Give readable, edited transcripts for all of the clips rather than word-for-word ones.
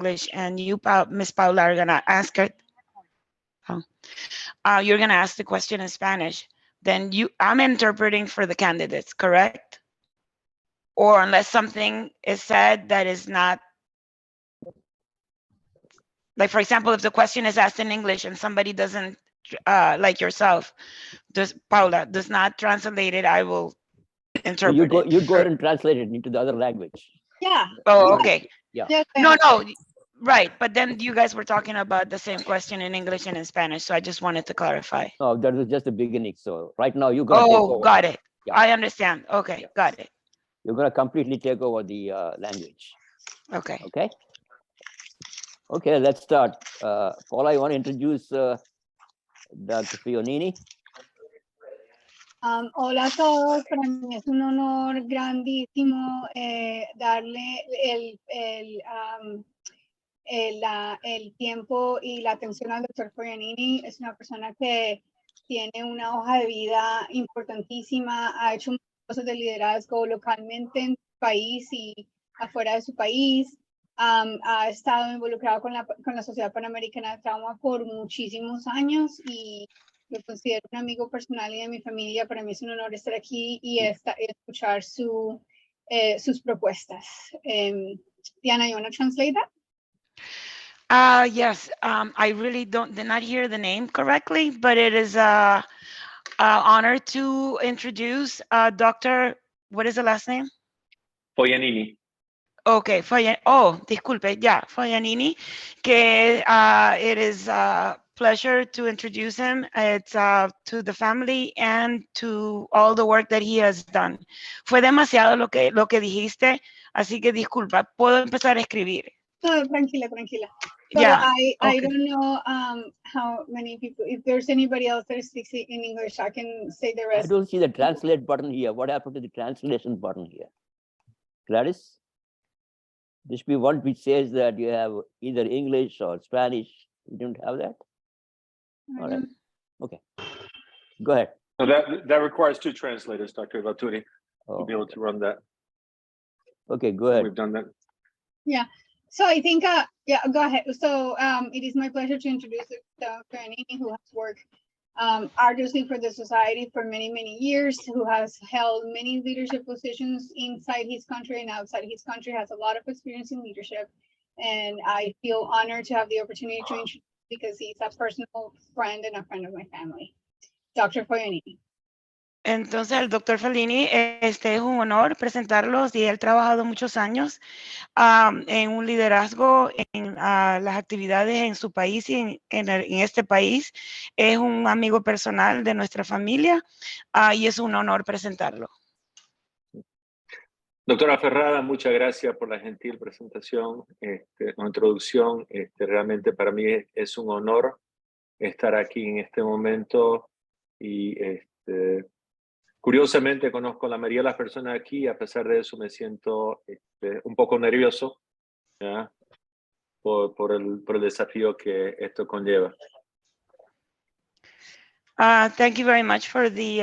English, and you, Miss Paula, are gonna ask her. You're gonna ask the question in Spanish. Then I'm interpreting for the candidates, correct? Or unless something is said that is not, like, for example, if the question is asked in English and somebody doesn't, like yourself, Paula, does not translate it, I will interpret it. You go ahead and translate it into the other language. Yeah. Oh, okay. Yeah. No, right. But then you guys were talking about the same question in English and in Spanish, so I just wanted to clarify. No, that was just the beginning. So right now you're gonna take over. Got it. Yeah. I understand. Okay, yeah. Got it. You're gonna completely take over the language. Okay. Okay. Okay, let's start. Paula, you want to introduce Dr. Fionini? Hola a todos, para mí es un honor grandísimo darle el tiempo y la atención al doctor Foglianini. Es una persona que tiene una hoja de vida importantísima, ha hecho muchas cosas de liderazgo localmente en su país y afuera de su país. Ha estado involucrado con la Sociedad Panamericana de Trauma por muchísimos años y lo considero un amigo personal y de mi familia. Para mí es un honor estar aquí y escuchar sus propuestas. Diana, you want to translate that? Yes, I really did not hear the name correctly, but it is an honor to introduce Dr. What is the last name? Foglianini. Okay, disculpe, Foglianini, que it is a pleasure to introduce him. It's to the family and to all the work that he has done. Fue demasiado lo que dijiste, así que disculpa, puedo empezar a escribir. No, tranquila. But Yeah. I don't know how many people, if there's anybody else that speaks in English, I can say the rest. I don't see the translate button here. What happened to the translation button here? Gladys? There should be one which says that you have either English or Spanish. You don't have that? All right. Okay. Go ahead. So that requires two translators, Dr. Vaturi, to be able to run that. Okay, go ahead. We've done that. Yeah. So I think, go ahead. So it is my pleasure to introduce Dr. Foglianini, who has worked arduously for the society for many, many years, who has held many leadership positions inside his country and outside his country, has a lot of experience in leadership. And I feel honored to have the opportunity to introduce because he's a personal friend and a friend of my family. Dr. Foglianini. Entonces, el doctor Foglianini, es un honor presentarlos y él ha trabajado muchos años en un liderazgo en las actividades en su país y en este país. Es un amigo personal de nuestra familia y es un honor presentarlo. Doctora Ferrada, muchas gracias por la gentil presentación o introducción. Realmente para mí es un honor estar aquí en este momento y curiosamente conozco a la mayoría de las personas aquí, a pesar de eso me siento un poco nervioso, ¿ya? Por el desafío que esto conlleva. Thank you very much for the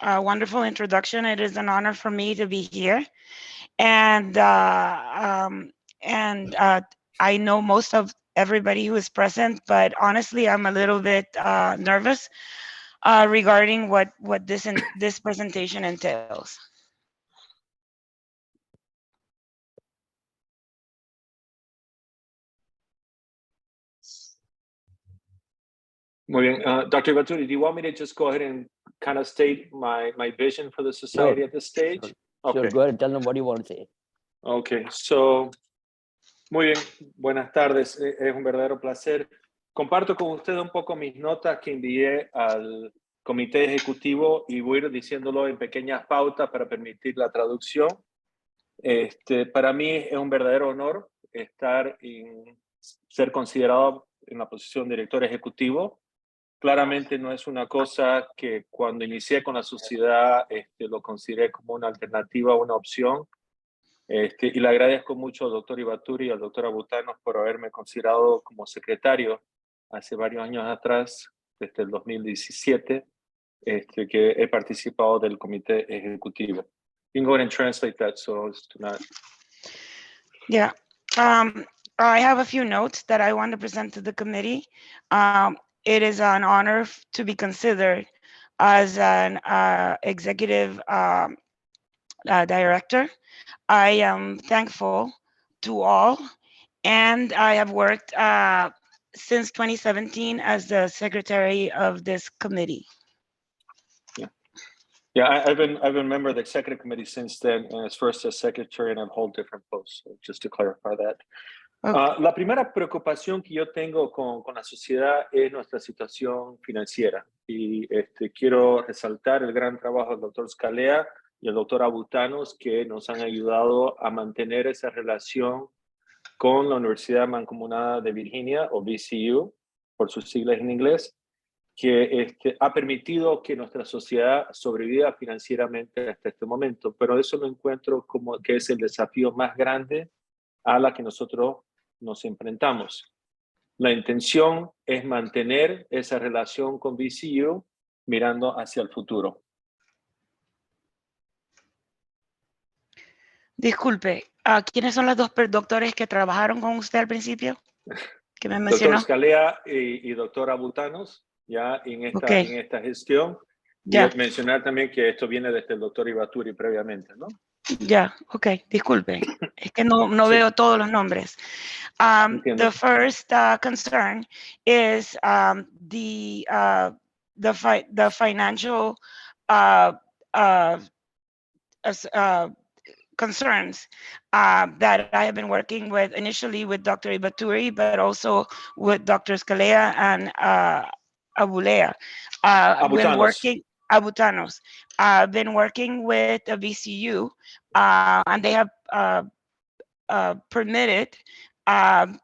wonderful introduction. It is an honor for me to be here. And I know most of everybody who is present, but honestly, I'm a little bit nervous regarding what this presentation entails. Muy bien. Dr. Vaturi, do you want me to just go ahead and kind of state my vision for the society at this stage? Sure. Okay. Sure, go ahead and tell them what you want to say. Okay, so, muy bien, buenas tardes, es un verdadero placer. Comparto con usted un poco mis notas que envié al comité ejecutivo y voy a ir diciéndolo en pequeñas pautas para permitir la traducción. Para mí es un verdadero honor ser considerado en la posición de director ejecutivo. Claramente no es una cosa que cuando inicié con la sociedad lo consideré como una alternativa, una opción. Y le agradezco mucho al doctor Ibaturi y al doctor Abutanos por haberme considerado como secretario hace varios años atrás, desde el 2017, que he participado del comité ejecutivo. You can go ahead and translate that so as to not... Yeah. I have a few notes that I want to present to the committee. It is an honor to be considered as an executive director. I am thankful to all, and I have worked since 2017 as the secretary of this committee. Yeah, I've been a member of the executive committee since then, and as first as secretary and a whole different post, so just to clarify that. Okay. La primera preocupación que yo tengo con la sociedad es nuestra situación financiera. Y quiero resaltar el gran trabajo del doctor Scalea y el doctor Abutanos, que nos han ayudado a mantener esa relación con la Universidad Mancomunada de Virginia, o VCU, por sus siglas en inglés, que ha permitido que nuestra sociedad sobreviva financieramente hasta este momento. Pero eso lo encuentro como que es el desafío más grande a la que nosotros nos enfrentamos. La intención es mantener esa relación con VCU mirando hacia el futuro. Disculpe, ¿quiénes son los dos doctores que trabajaron con usted al principio? Que me mencionó. Doctor Scalea y doctor Abutanos, ya en esta gestión. Ya. Y mencionar también que esto viene desde el doctor Ibaturi previamente, ¿no? Ya, ok, disculpe. Es que no Sí. veo todos los nombres. The first concern is the financial concerns that I have been working with initially with Dr. Ibaturi, but also with Dr. Scalea and Abulea. Abutanos. I've been working with a VCU, and they have permitted to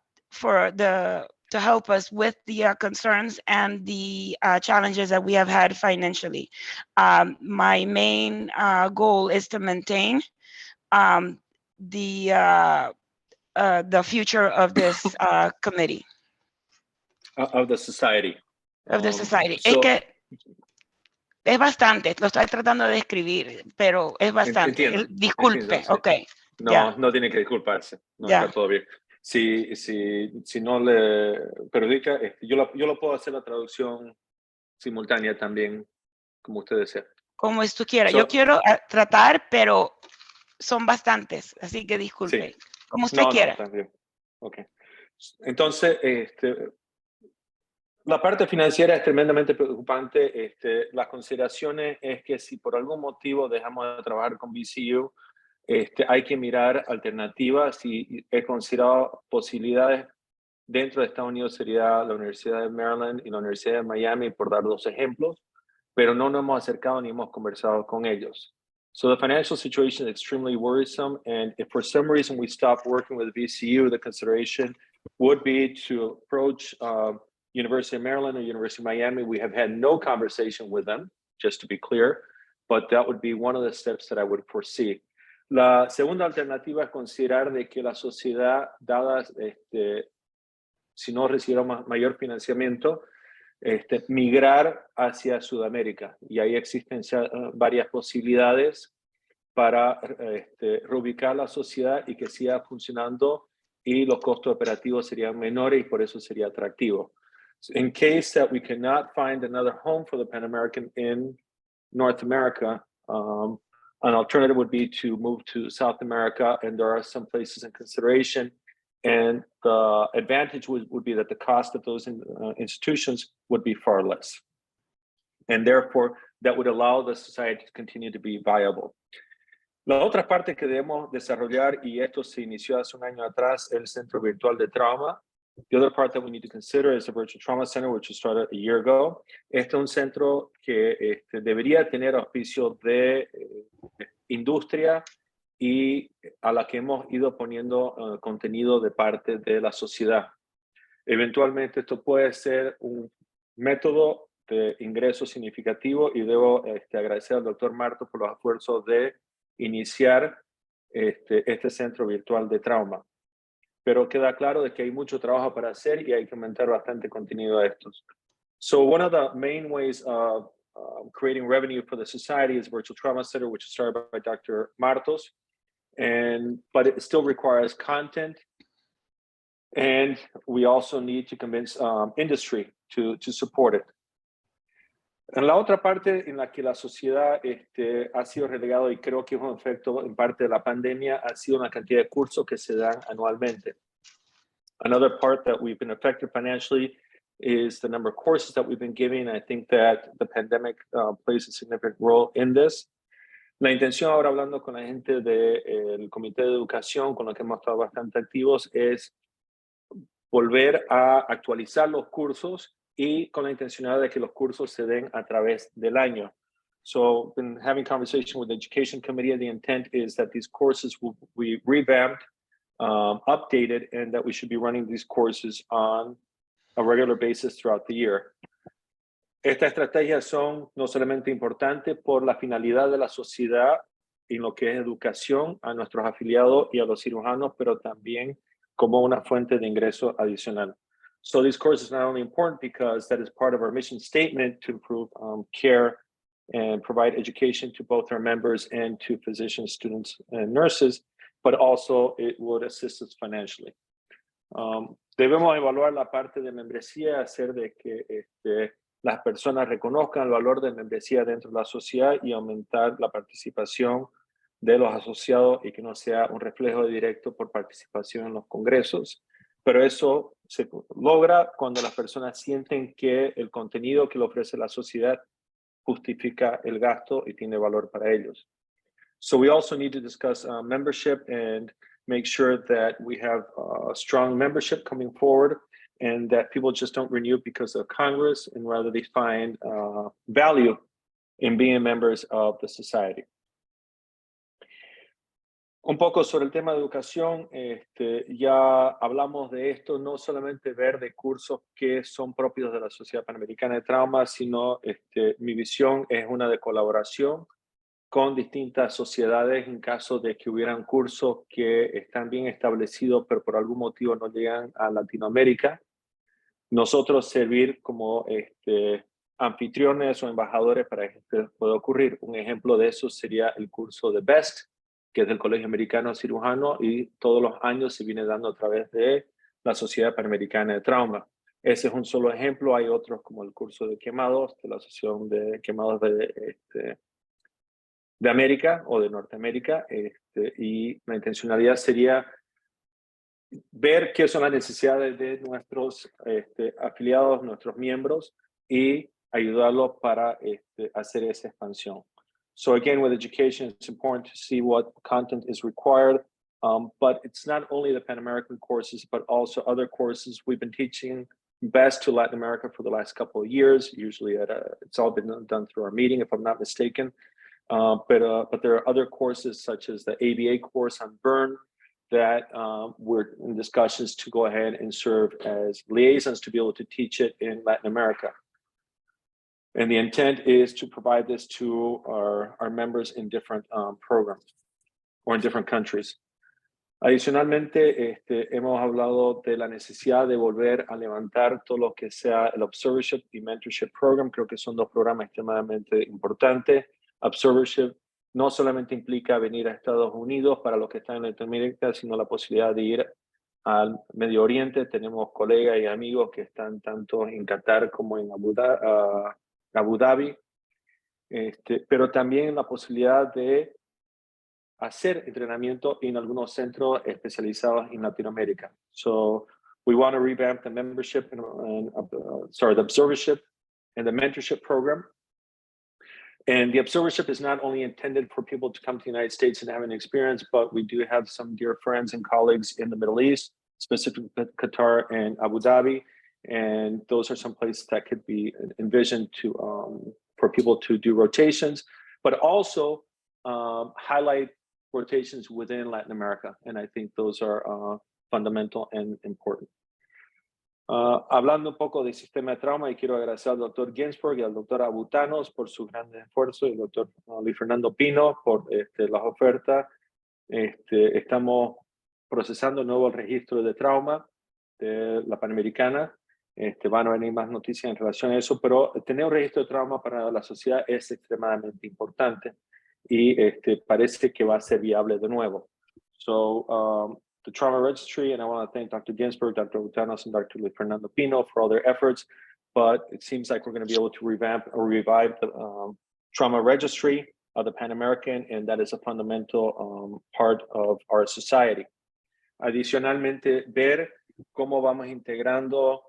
help us with the concerns and the challenges that we have had financially. My main goal is to maintain the future of this committee. Of the society. Of the society. So, es que es bastante, lo estoy tratando de escribir, pero es bastante. Entiendo, Disculpe, entiendo, sí. ok. No, ya. no tiene que disculparse, no Ya. está todo bien. Si no le perjudica, yo lo puedo hacer la traducción simultánea también, como usted desea. Como tú quieras. Yo quiero tratar, pero son bastantes, así que disculpe. Sí. Como usted quiera. No, también. Ok. Entonces, la parte financiera es tremendamente preocupante. Las consideraciones es que si por algún motivo dejamos de trabajar con VCU, hay que mirar alternativas y he considerado posibilidades dentro de Estados Unidos. Sería la Universidad de Maryland y la Universidad de Miami, por dar dos ejemplos, pero no nos hemos acercado ni hemos conversado con ellos. So the financial situation is extremely worrisome, and if for some reason we stop working with VCU, the consideration would be to approach University of Maryland or University of Miami. We have had no conversation with them, just to be clear, but that would be one of the steps that I would foresee. La segunda alternativa es considerar de que la sociedad, dadas, si no recibiera mayor financiamiento, migrar hacia Sudamérica. Y ahí existen varias posibilidades para reubicar la sociedad y que siga funcionando, y los costos operativos serían menores y por eso sería atractivo. So in case that we cannot find another home for the Pan American in North America, an alternative would be to move to South America, and there are some places in consideration. And the advantage would be that the cost of those institutions would be far less. And therefore, that would allow the society to continue to be viable. La otra parte que debemos desarrollar, y esto se inició hace un año atrás, el Centro Virtual de Trauma. The other part that we need to consider is the Virtual Trauma Center, which was started a year ago. Este es un centro que debería tener auspicio de industria y a la que hemos ido poniendo contenido de parte de la sociedad. Eventualmente esto puede ser un método de ingreso significativo, y debo agradecer al doctor Marto por los esfuerzos de iniciar este centro virtual de trauma. Pero queda claro de que hay mucho trabajo para hacer y hay que aumentar bastante contenido a estos. So one of the main ways of creating revenue for the society is Virtual Trauma Center, which is started by Dr. Martos. But it still requires content And we also need to convince industry to support it. En la otra parte en la que la sociedad ha sido relegado, y creo que es un efecto en parte de la pandemia, ha sido una cantidad de cursos que se dan anualmente. Another part that we've been affected financially is the number of courses that we've been giving. I think that the pandemic plays a significant role in this. La intención ahora, hablando con la gente del Comité de Educación, con lo que hemos estado bastante activos, es volver a actualizar los cursos y con la intencionalidad de que los cursos se den a través del año. So, been having conversation with the Education Committee. The intent is that these courses will be revamped, updated, and that we should be running these courses on a regular basis throughout the year. Estas estrategias son no solamente importantes por la finalidad de la sociedad en lo que es educación a nuestros afiliados y a los cirujanos, pero también como una fuente de ingreso adicional. So these courses are not only important because that is part of our mission statement to improve care and provide education to both our members and to physicians, students, and nurses, but also it would assist us financially. Debemos evaluar la parte de membresía, hacer de que las personas reconozcan el valor de membresía dentro de la sociedad y aumentar la participación de los asociados y que no sea un reflejo directo por participación en los congresos. Pero eso se logra cuando las personas sienten que el contenido que le ofrece la sociedad justifica el gasto y tiene valor para ellos. So we also need to discuss membership and make sure that we have a strong membership coming forward and that people just don't renew because of Congress and rather they find value in being members of the society. Un poco sobre el tema de educación, ya hablamos de esto, no solamente ver de cursos que son propios de la Sociedad Panamericana de Trauma, sino mi visión es una de colaboración con distintas sociedades en caso de que hubieran cursos que están bien establecidos, pero por algún motivo no llegan a Latinoamérica. Nosotros servir como anfitriones o embajadores para que esto pueda ocurrir. Un ejemplo de eso sería el curso de BEST, que es del Colegio Americano Cirujano, y todos los años se viene dando a través de la Sociedad Panamericana de Trauma. Ese es un solo ejemplo. Hay otros como el curso de quemados, de la Asociación de Quemados de América o de Norteamérica, y la intencionalidad sería ver qué son las necesidades de nuestros afiliados, nuestros miembros, y ayudarlos para hacer esa expansión. So again, with education, it's important to see what content is required, but it's not only the Pan American courses, but also other courses. We've been teaching BEST to Latin America for the last couple of years. Usually it's all been done through our meeting, if I'm not mistaken. But there are other courses such as the ABA course on burn that we're in discussions to go ahead and serve as liaisons to be able to teach it in Latin America. And the intent is to provide this to our members in different programs or in different countries. Adicionalmente, hemos hablado de la necesidad de volver a levantar todo lo que sea el Observership y Mentorship Program. Creo que son dos programas extremadamente importantes. Observership no solamente implica venir a Estados Unidos para los que están en Latinoamérica, sino la posibilidad de ir al Medio Oriente. Tenemos colegas y amigos que están tanto en Qatar como en Abu Dhabi, pero también la posibilidad de hacer entrenamiento en algunos centros especializados en Latinoamérica. So we want to revamp the membership the observership and the mentorship program. And the observership is not only intended for people to come to the United States and have an experience, but we do have some dear friends and colleagues in the Middle East, specifically Qatar and Abu Dhabi. And those are some places that could be envisioned for people to do rotations, but also highlight rotations within Latin America. And I think those are fundamental and important. Hablando un poco del sistema de trauma, y quiero agradecer al doctor Ginsburg y al doctor Abutanos por su gran esfuerzo, y al doctor Luis Fernando Pino por las ofertas. Estamos procesando nuevo el registro de trauma de la Panamericana. Van a venir más noticias en relación a eso, pero tener un registro de trauma para la sociedad es extremadamente importante y parece que va a ser viable de nuevo. So, the trauma registry, and I want to thank Dr. Ginsberg, Dr. Utanos, and Dr. Luis Fernando Pino for all their efforts. But it seems like we're going to be able to revamp or revive the trauma registry of the Pan American, and that is a fundamental part of our society. Adicionalmente, ver cómo vamos integrando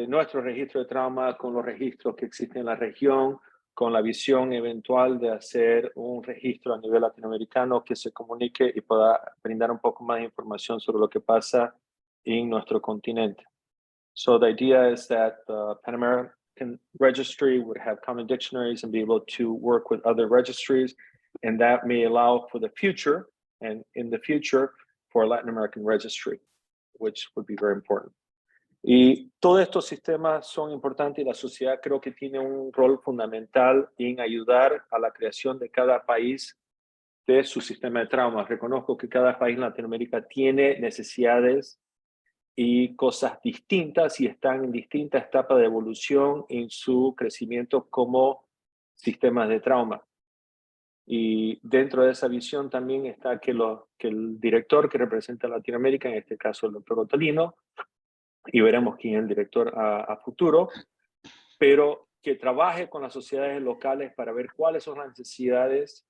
nuestro registro de trauma con los registros que existen en la región, con la visión eventual de hacer un registro a nivel latinoamericano que se comunique y pueda brindar un poco más de información sobre lo que pasa en nuestro continente. So the idea is that the Pan American Registry would have common dictionaries and be able to work with other registries, and that may allow for the future, and in the future, for a Latin American Registry, which would be very important. Y todos estos sistemas son importantes y la sociedad creo que tiene un rol fundamental en ayudar a la creación de cada país de su sistema de trauma. Reconozco que cada país en Latinoamérica tiene necesidades y cosas distintas y están en distintas etapas de evolución en su crecimiento como sistemas de trauma. Y dentro de esa visión también está que el director que representa a Latinoamérica, en este caso el doctor Ottolino, y veremos quién es el director a futuro, pero que trabaje con las sociedades locales para ver cuáles son las necesidades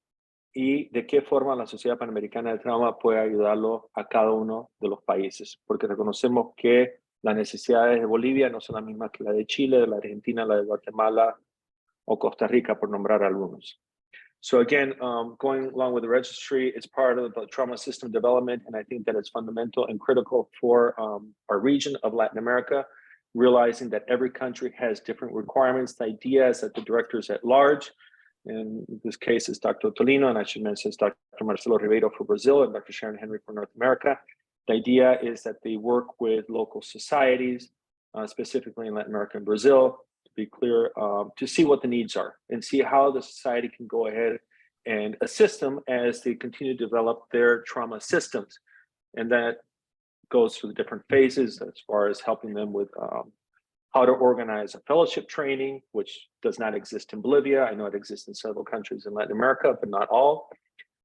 y de qué forma la Sociedad Panamericana de Trauma puede ayudarlo a cada uno de los países, porque reconocemos que las necesidades de Bolivia no son las mismas que la de Chile, de la Argentina, la de Guatemala o Costa Rica, por nombrar algunos. So again, going along with the registry, it's part of the trauma system development, and I think that it's fundamental and critical for our region of Latin America, realizing that every country has different requirements. The idea is that the directors at large, in this case is Dr. Ottolino, and I should mention it's Dr. Marcelo Ribeiro for Brazil and Dr. Sharon Henry for North America. The idea is that they work with local societies, specifically in Latin America and Brazil, be clear, to see what the needs are and see how the society can go ahead and assist them as they continue to develop their trauma systems. And that goes through the different phases as far as helping them with how to organize a fellowship training, which does not exist in Bolivia. I know it exists in several countries in Latin America, but not all.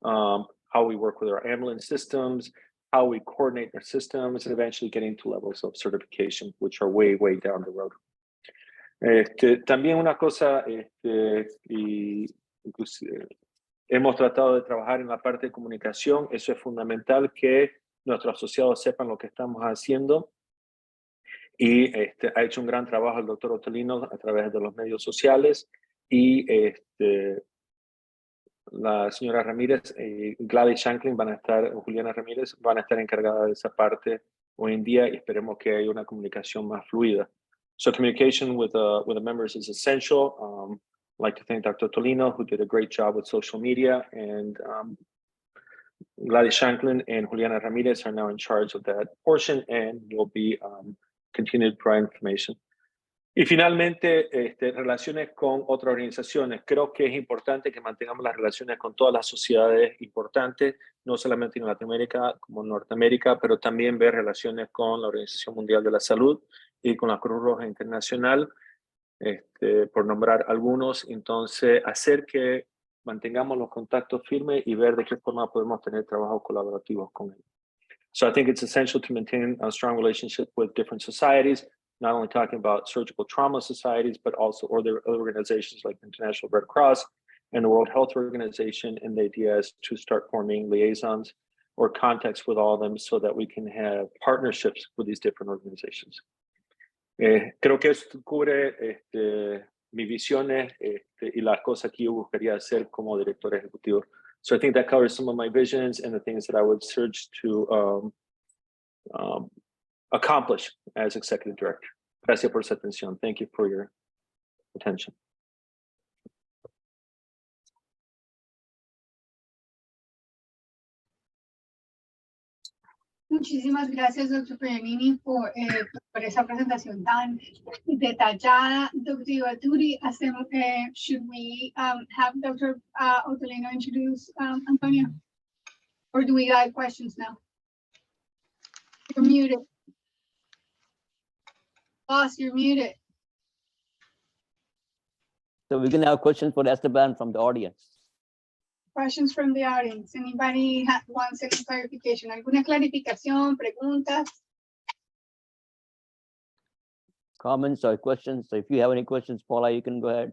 How we work with our ambulance systems, how we coordinate their systems, and eventually getting to levels of certification, which are way, way down the road. También una cosa, y hemos tratado de trabajar en la parte de comunicación. Eso es fundamental, que nuestros asociados sepan lo que estamos haciendo. Y ha hecho un gran trabajo el doctor Ottolino a través de los medios sociales. Y la señora Ramírez y Gladys Shanklin van a estar, o Juliana Ramírez, van a estar encargadas de esa parte hoy en día, y esperemos que haya una comunicación más fluida. So communication with the members is essential. I'd like to thank Dr. Ottolino, who did a great job with social media, and Gladys Shanklin and Juliana Ramirez are now in charge of that portion and will be continued to provide information. Y finalmente, relaciones con otras organizaciones. Creo que es importante que mantengamos las relaciones con todas las sociedades importantes, no solamente en Latinoamérica como en Norteamérica, pero también ver relaciones con la Organización Mundial de la Salud y con la Cruz Roja Internacional, por nombrar algunos. Entonces, hacer que mantengamos los contactos firmes y ver de qué forma podemos tener trabajos colaborativos con ellos. So I think it's essential to maintain a strong relationship with different societies, not only talking about surgical trauma societies, but also other organizations like the International Red Cross and the World Health Organization. And the idea is to start forming liaisons or contacts with all of them so that we can have partnerships with these different organizations. Creo que esto cubre mis visiones y las cosas que yo buscaría hacer como director ejecutivo. So I think that covers some of my visions and the things that I would search to accomplish as executive director. Gracias por su atención. Thank you for your attention. Muchísimas gracias, Dr. Paganini, por esa presentación tan detallada. Dr. Ibaturi, should we have Dr. Ottolino introduce Antonio? Or do we got questions now? You're muted. Boss, you're muted. So we can have questions for Esteban from the audience. questions from the audience? Anybody wants any clarification? ¿Alguna clarificación, preguntas? Comments or questions? So if you have any questions, Paula, you can go ahead.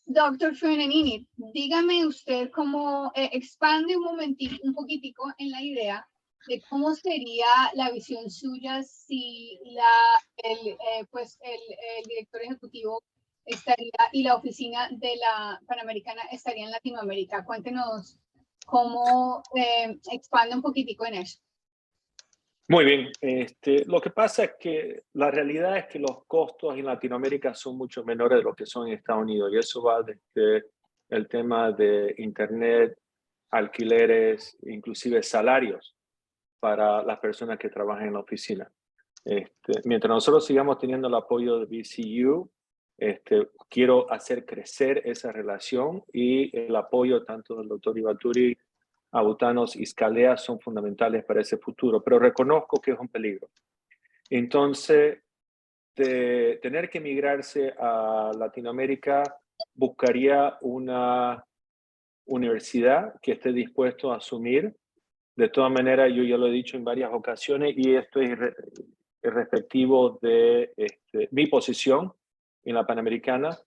Dr. Fuenanini, dígame usted cómo expande un poquitico en la idea de cómo sería la visión suya si el director ejecutivo estaría y la oficina de la Panamericana estaría en Latinoamérica. Cuéntenos cómo expande un poquitico en eso. Muy bien. Lo que pasa es que la realidad es que los costos en Latinoamérica son mucho menores de lo que son en Estados Unidos. Y eso va desde el tema de internet, alquileres, inclusive salarios para las personas que trabajan en la oficina. Mientras nosotros sigamos teniendo el apoyo de BCU, quiero hacer crecer esa relación y el apoyo tanto del doctor Ibaturi, Abutanos y Scalea son fundamentales para ese futuro, pero reconozco que es un peligro. Entonces, de tener que migrarse a Latinoamérica, buscaría una universidad que esté dispuesto a asumir. De todas maneras, yo ya lo he dicho en varias ocasiones y esto es respectivo de mi posición en la Panamericana,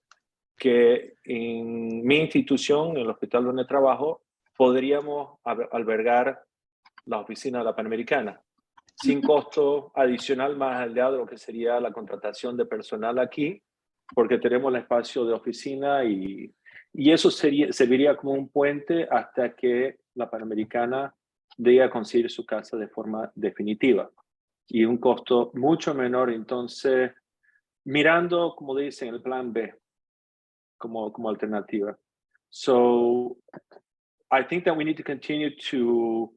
que en mi institución, en el hospital donde trabajo, podríamos albergar la oficina de la Panamericana sin costo adicional más allá de lo que sería la contratación de personal aquí, porque tenemos el espacio de oficina y eso serviría como un puente hasta que la Panamericana llegue a conseguir su casa de forma definitiva y un costo mucho menor. Entonces, mirando, como dicen, el plan B como alternativa. So, I think that we need to continue to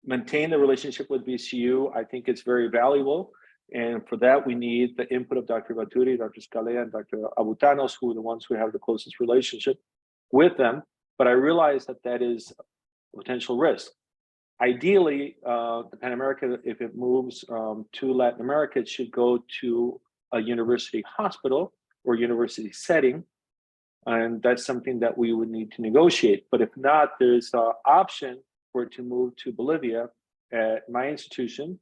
maintain the relationship with BCU. I think it's very valuable. And for that, we need the input of Dr. Baturi, Dr. Scalea, and Dr. Abutanos, who are the ones who have the closest relationship with them. But I realize that that is a potential risk. Ideally, the Pan America, if it moves to Latin America, it should go to a university hospital or university setting. And that's something that we would need to negotiate. But if not, there's an option for it to move to Bolivia. At my institution,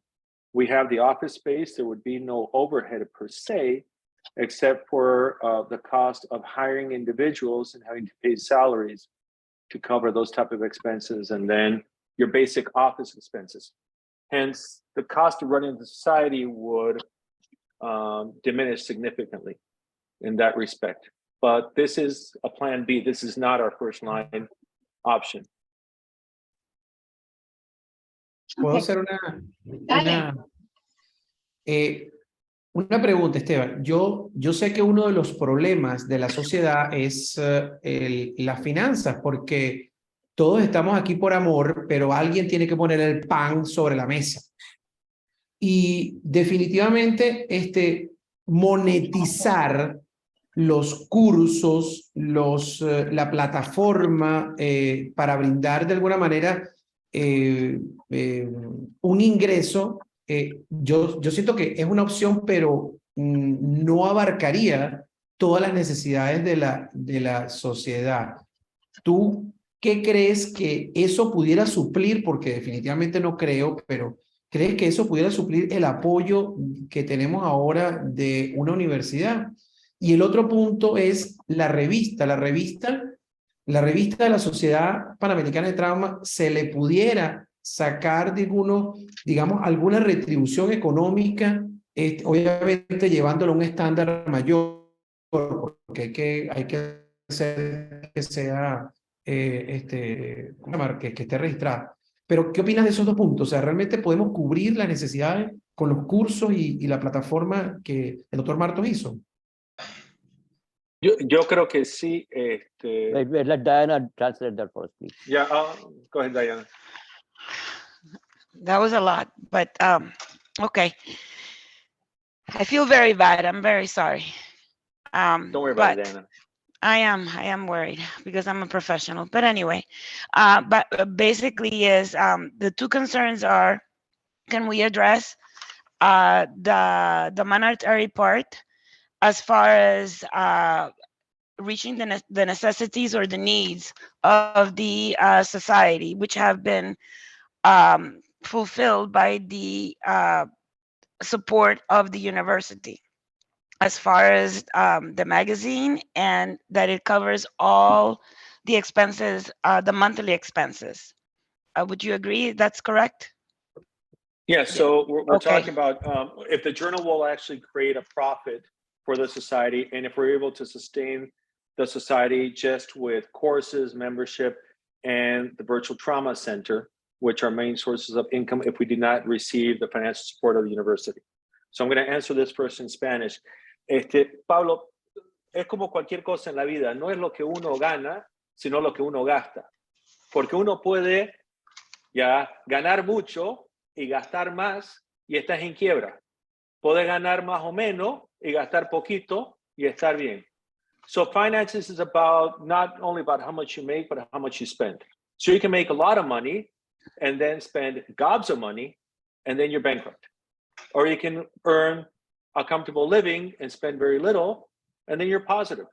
we have the office space. There would be no overhead per se, except for the cost of hiring individuals and having to pay salaries to cover those type of expenses, and then your basic office expenses. Hence, the cost of running the society would diminish significantly in that respect. But this is a plan B. This is not our first line option. ¿Puedo Okay. hacer una pregunta, Esteban? Yo sé que uno de los problemas de la sociedad es las finanzas, porque todos estamos aquí por amor, pero alguien tiene que poner el pan sobre la mesa. Y definitivamente monetizar los cursos, la plataforma para brindar de alguna manera un ingreso, yo siento que es una opción, pero no abarcaría todas las necesidades de la sociedad. ¿Tú qué crees que eso pudiera suplir? Porque definitivamente no creo, pero ¿crees que eso pudiera suplir el apoyo que tenemos ahora de una universidad? Y el otro punto es la revista. La revista de la Sociedad Panamericana de Trauma, ¿se le pudiera sacar digamos, alguna retribución económica, obviamente llevándolo a un estándar mayor, porque hay que hacer que sea, que esté registrada? Pero, ¿qué opinas de esos dos puntos? O sea, ¿realmente podemos cubrir las necesidades con los cursos y la plataforma que el doctor Martos hizo? Yo creo que sí. Wait, let Diana translate that for us, please. Yeah, go ahead, Diana. That was a lot, but okay. I feel very bad. I'm very sorry. Don't worry about it, Diana. I am worried because I'm a professional. But anyway, but basically is the two concerns are, can we address the monetary part as far as reaching the necessities or the needs of the society, which have been fulfilled by the support of the university, as far as the magazine, and that it covers all the expenses, the monthly expenses. Would you agree that's correct? Yeah, so we're Okay. talking about if the journal will actually create a profit for the society, and if we're able to sustain the society just with courses, membership, and the Virtual Trauma Center, which are main sources of income if we did not receive the financial support of the university. So I'm going to answer this first in Spanish. Pablo, es como cualquier cosa en la vida, no es lo que uno gana, sino lo que uno gasta. Porque uno puede ya ganar mucho y gastar más y estás en quiebra. Puedes ganar más o menos y gastar poquito y estar bien. So finances is about not only about how much you make, but how much you spend. So you can make a lot of money and then spend gobs of money and then you're bankrupt. Or you can earn a comfortable living and spend very little and then you're positive.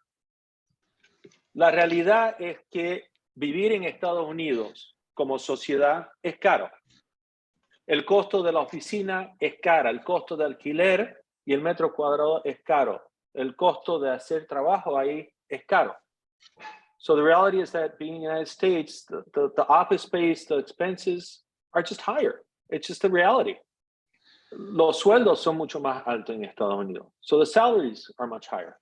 La realidad es que vivir en Estados Unidos como sociedad es caro. El costo de la oficina es cara, el costo de alquiler y el metro cuadrado es caro. El costo de hacer trabajo ahí es caro. So the reality is that being in the United States, the office space, the expenses are just higher. It's just the reality. Los sueldos son mucho más altos en Estados Unidos. So the salaries are much higher.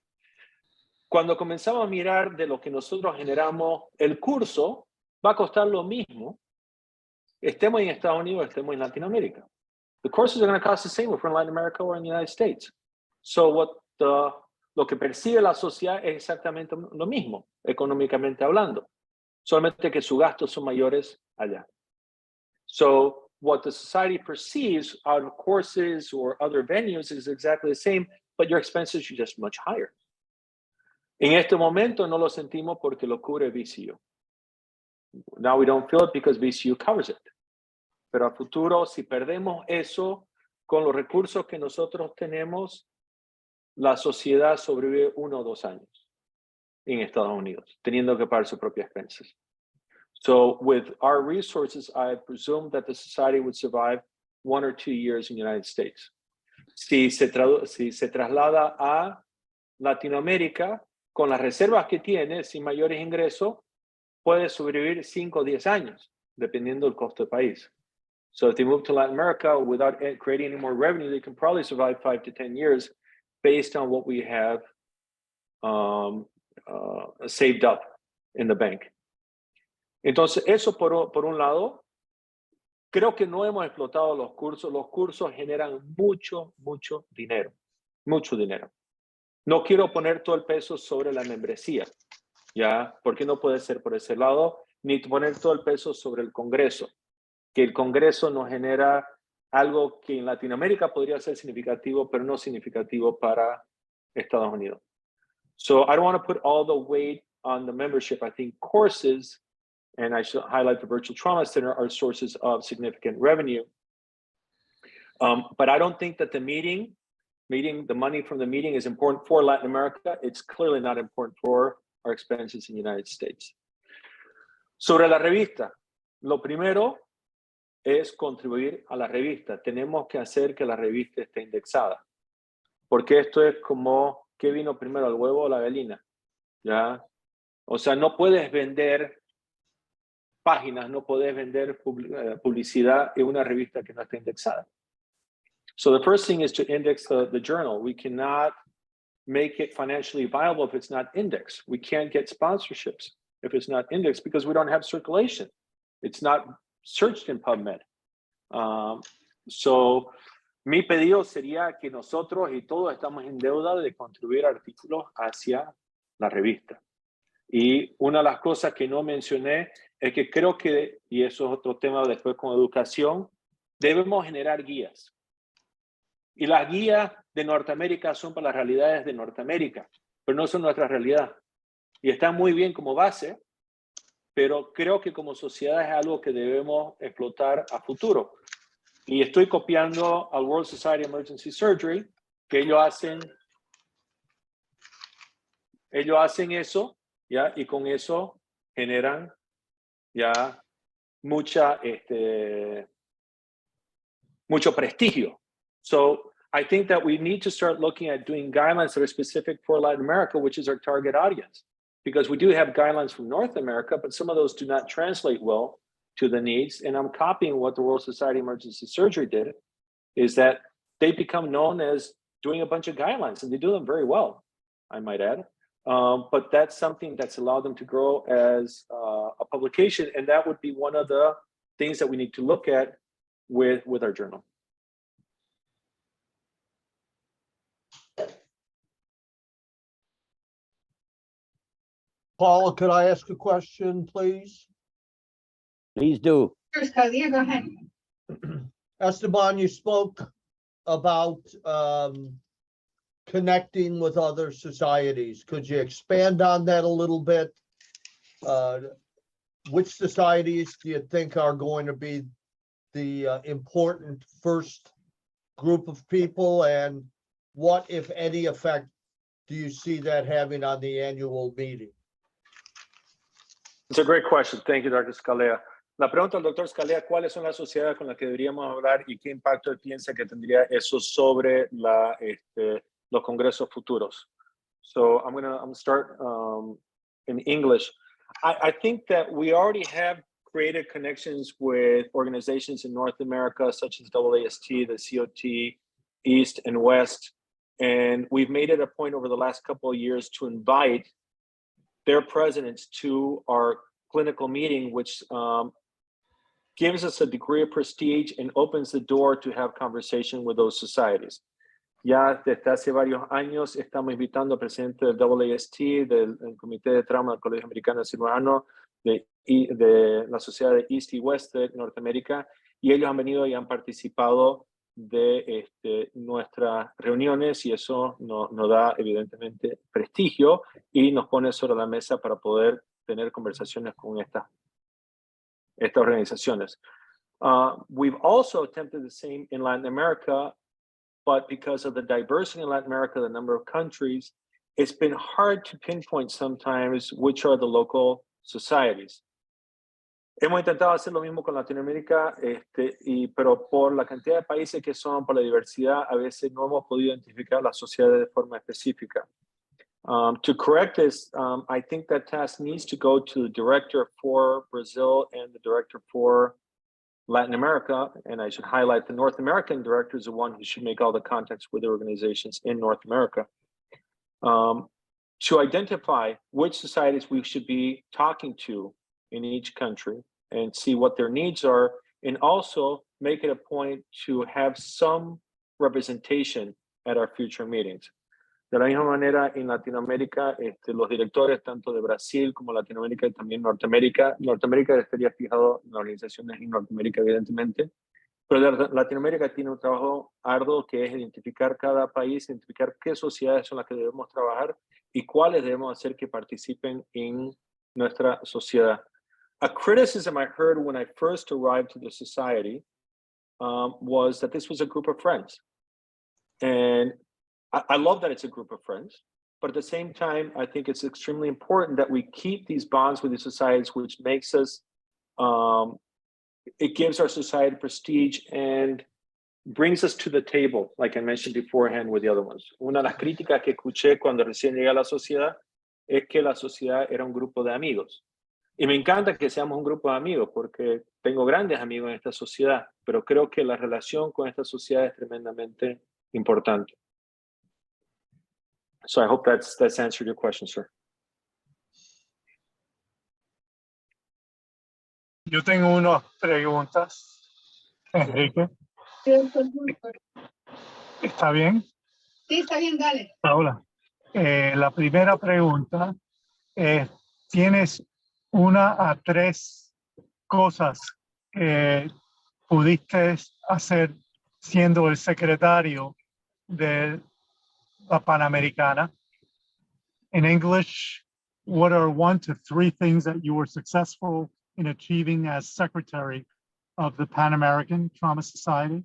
Cuando comenzamos a mirar de lo que nosotros generamos, el curso va a costar lo mismo, estemos en Estados Unidos, estemos en Latinoamérica. The courses are going to cost the same if we're in Latin America or in the United States. So lo que percibe la sociedad es exactamente lo mismo, económicamente hablando, solamente que sus gastos son mayores allá. So what the society perceives out of courses or other venues is exactly the same, but your expenses are just much higher. En este momento no lo sentimos porque lo cubre VCU. Now we don't feel it because VCU covers it. Pero a futuro, si perdemos eso, con los recursos que nosotros tenemos, la sociedad sobrevive 1 o 2 años en Estados Unidos, teniendo que pagar sus propias expensas. So with our resources, I presume that the society would survive 1 or 2 years in the United States. Si se traslada a Latinoamérica, con las reservas que tiene, sin mayores ingresos, puede sobrevivir 5 o 10 años, dependiendo del costo del país. So if they move to Latin America without creating any more revenue, they can probably survive 5 to 10 years based on what we have saved up in the bank. Entonces, eso por un lado, creo que no hemos explotado los cursos. Los cursos generan mucho dinero, mucho dinero. No quiero poner todo el peso sobre la membresía, ¿ya? Porque no puede ser por ese lado, ni poner todo el peso sobre el Congreso, que el Congreso nos genera algo que en Latinoamérica podría ser significativo, pero no significativo para Estados Unidos. So I don't want to put all the weight on the membership. I think courses, and I should highlight the Virtual Trauma Center, are sources of significant revenue. But I don't think that the money from the meeting is important for Latin America. It's clearly not important for our expenses in the United States. Sobre la revista, lo primero es contribuir a la revista. Tenemos que hacer que la revista esté indexada. Porque esto es como, ¿qué vino primero, el huevo o la gallina? ¿Ya? O sea, no puedes vender páginas, no puedes vender publicidad en una revista que no esté indexada. So the first thing is to index the journal. We cannot make it financially viable if it's not indexed. We can't get sponsorships if it's not indexed because we don't have circulation. It's not searched in PubMed. So mi pedido sería que nosotros y todos estamos en deuda de contribuir artículos hacia la revista. Y una de las cosas que no mencioné es que creo que, y eso es otro tema después con educación, debemos generar guías. Y las guías de Norteamérica son para las realidades de Norteamérica, pero no son nuestra realidad. Y están muy bien como base, pero creo que como sociedad es algo que debemos explotar a futuro. Y estoy copiando al World Society of Emergency Surgery, que ellos hacen Ellos hacen eso, ¿ya? Y con eso generan ya mucho prestigio. So I think that we need to start looking at doing guidelines that are specific for Latin America, which is our target audience. Because we do have guidelines from North America, but some of those do not translate well to the needs. And I'm copying what the World Society of Emergency Surgery did, is that they become known as doing a bunch of guidelines, and they do them very well, I might add. But that's something that's allowed them to grow as a publication, and that would be one of the things that we need to look at with our journal. Paula, could I ask a question, please? Please do. First, Kalia, go ahead. Esteban, you spoke about connecting with other societies. Could you expand on that a little bit? Which societies do you think are going to be the important first group of people, and what, if any, effect do you see that having on the annual meeting? It's a great question. Thank you, Dr. Scalea. La pregunta del doctor Scalea, ¿cuáles son las sociedades con las que deberíamos hablar y qué impacto él piensa que tendría eso sobre los congresos futuros? So I'm gonna start in English. I think that we already have created connections with organizations in North America, such as AAST, the COT, East and West. And we've made it a point over the last couple of years to invite their presidents to our clinical meeting, which gives us a degree of prestige and opens the door to have conversation with those societies. Ya desde hace varios años estamos invitando al presidente del AAST, del Comité de Trauma del Colegio Americano de Cirujanos, de la Sociedad de East y West de Norteamérica, y ellos han venido y han participado de nuestras reuniones, y eso nos da evidentemente prestigio y nos pone sobre la mesa para poder tener conversaciones con estas organizaciones. We've also attempted the same in Latin America, but because of the diversity in Latin America, the number of countries, it's been hard to pinpoint sometimes which are the local societies. Hemos intentado hacer lo mismo con Latinoamérica, pero por la cantidad de países que son, por la diversidad, a veces no hemos podido identificar las sociedades de forma específica. To correct this, I think that task needs to go to the director for Brazil and the director for Latin America, and I should highlight the North American director is the one who should make all the contacts with the organizations in North America, to identify which societies we should be talking to in each country and see what their needs are, and also make it a point to have some representation at our future meetings. De la misma manera, en Latinoamérica, los directores tanto de Brasil como Latinoamérica y también Norteamérica estaría fijado en las organizaciones en Norteamérica, evidentemente, pero Latinoamérica tiene un trabajo arduo que es identificar cada país, identificar qué sociedades son las que debemos trabajar y cuáles debemos hacer que participen en nuestra sociedad. A criticism I heard when I first arrived to the society was that this was a group of friends. And I love that it's a group of friends, but at the same time, I think it's extremely important that we keep these bonds with the societies, which makes us, it gives our society prestige and brings us to the table, like I mentioned beforehand with the other ones. Una de las críticas que escuché cuando recién llegué a la sociedad es que la sociedad era un grupo de amigos. Y me encanta que seamos un grupo de amigos porque tengo grandes amigos en esta sociedad, pero creo que la relación con esta sociedad es tremendamente importante. So I hope that's answered your question, sir. Yo tengo unas preguntas, Enrique. ¿Está bien? Sí, está bien, dale. Paula, la primera pregunta es, ¿tienes 1 a 3 cosas que pudiste hacer siendo el secretario de la Panamericana? In English, what are 1 to 3 things that you were successful in achieving as secretary of the Pan American Trauma Society?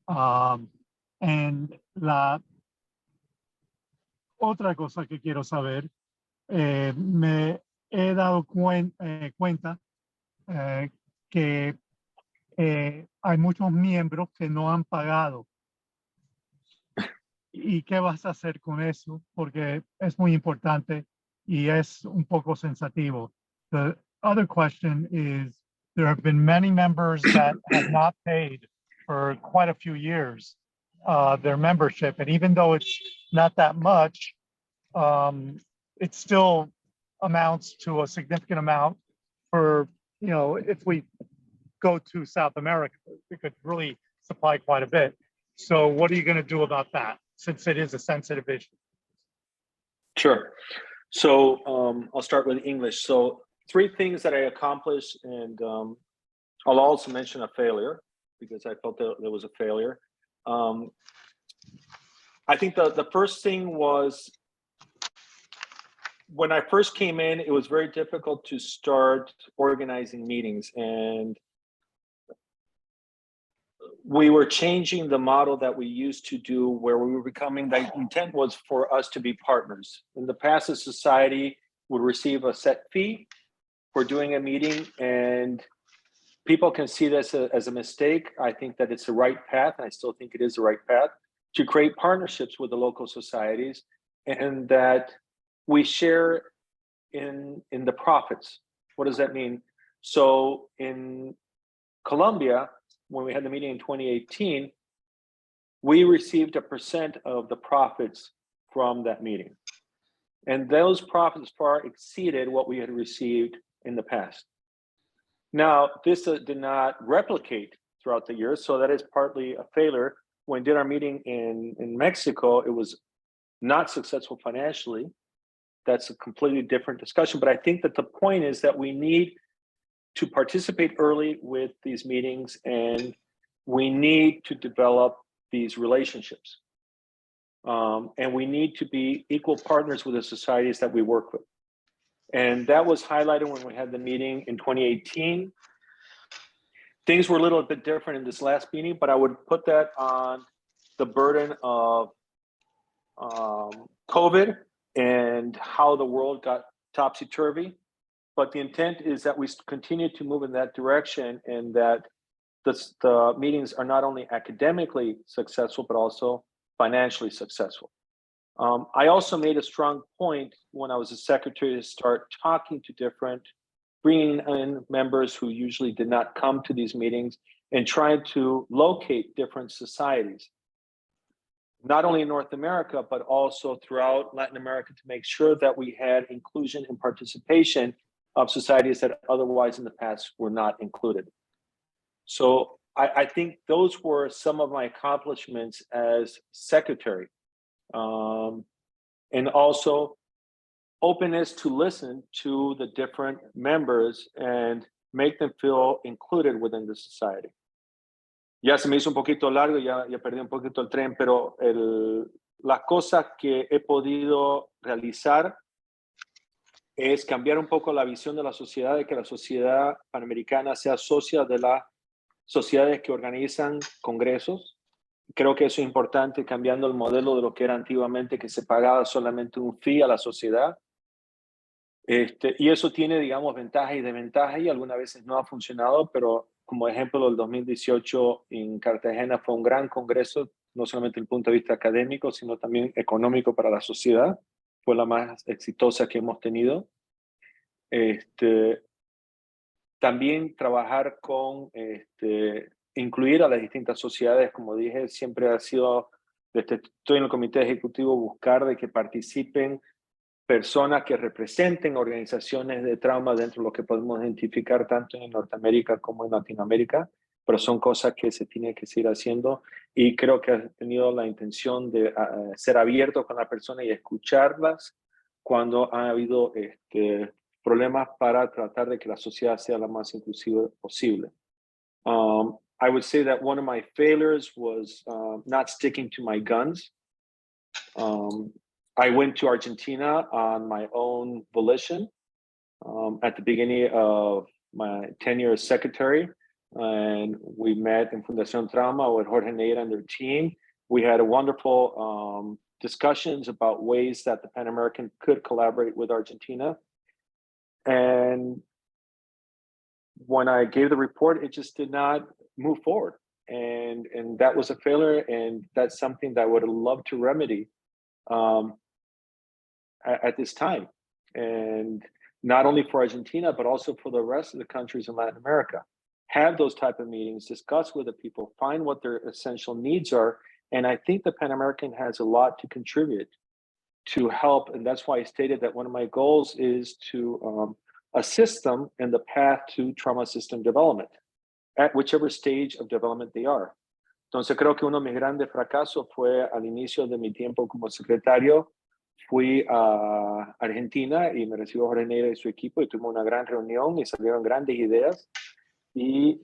And la otra cosa que quiero saber, me he dado cuenta que hay muchos miembros que no han pagado. ¿Y qué vas a hacer con eso? Porque es muy importante y es un poco sensativo. The other question is, there have been many members that have not paid for quite a few years their membership. And even though it's not that much, it still amounts to a significant amount for, you know, if we go to South America, we could really supply quite a bit. So what are you going to do about that, since it is a sensitive issue? Sure. So I'll start with English. So 3 things that I accomplished, and I'll also mention a failure because I felt that there was a failure. I think the first thing was, when I first came in, it was very difficult to start organizing meetings, and we were changing the model that we used to do, where we were becoming, the intent was for us to be partners. In the past, the society would receive a set fee for doing a meeting, and people can see this as a mistake. I think that it's the right path, and I still think it is the right path, to create partnerships with the local societies, and that we share in the profits. What does that mean? So in Colombia, when we had the meeting in 2018, we received 1% of the profits from that meeting. And those profits far exceeded what we had received in the past. Now, this did not replicate throughout the year, so that is partly a failure. When we did our meeting in Mexico, it was not successful financially. That's a completely different discussion, but I think that the point is that we need to participate early with these meetings, and we need to develop these relationships. And we need to be equal partners with the societies that we work with. And that was highlighted when we had the meeting in 2018. Things were a little bit different in this last meeting, but I would put that on the burden of COVID and how the world got topsy-turvy. But the intent is that we continue to move in that direction, and that the meetings are not only academically successful, but also financially successful. I also made a strong point when I was a secretary to start talking to bringing in members who usually did not come to these meetings, and trying to locate different societies, not only in North America, but also throughout Latin America, to make sure that we had inclusion and participation of societies that otherwise in the past were not included. So I think those were some of my accomplishments as secretary. And also openness to listen to the different members and make them feel included within the society. Ya se me hizo un poquito largo, ya perdí un poquito el tren, pero las cosas que he podido realizar es cambiar un poco la visión de la sociedad, de que la sociedad panamericana sea socia de las sociedades que organizan congresos. Creo que eso es importante, cambiando el modelo de lo que era antiguamente, que se pagaba solamente un fee a la sociedad. Y eso tiene, digamos, ventajas y desventajas, y algunas veces no ha funcionado, pero como ejemplo, el 2018 en Cartagena fue un gran congreso, no solamente desde el punto de vista académico, sino también económico para la sociedad. Fue la más exitosa que hemos tenido. También trabajar con, incluir a las distintas sociedades, como dije, siempre ha sido, desde estoy en el comité ejecutivo, buscar de que participen personas que representen organizaciones de trauma dentro de lo que podemos identificar tanto en Norteamérica como en Latinoamérica, pero son cosas que se tienen que seguir haciendo, y creo que he tenido la intención de ser abierto con la persona y escucharlas cuando ha habido problemas, para tratar de que la sociedad sea la más inclusiva posible. I would say that one of my failures was not sticking to my guns. I went to Argentina on my own volition at the beginning of my tenure as secretary, and we met in Fundación Trauma with Jorge Neira and their team. We had a wonderful discussions about ways that the Pan American could collaborate with Argentina. And when I gave the report, it just did not move forward. And that was a failure. And that's something that I would love to remedy at this time. And not only for Argentina, but also for the rest of the countries in Latin America. Have those type of meetings, discuss with the people, find what their essential needs are. And I think the Pan American has a lot to contribute to help. And that's why I stated that one of my goals is to assist them in the path to trauma system development at whichever stage of development they are. Entonces creo que uno de mis grandes fracasos fue al inicio de mi tiempo como secretario. Fui a Argentina y me recibió Jorge Neira y su equipo y tuvimos una gran reunión y salieron grandes ideas. Y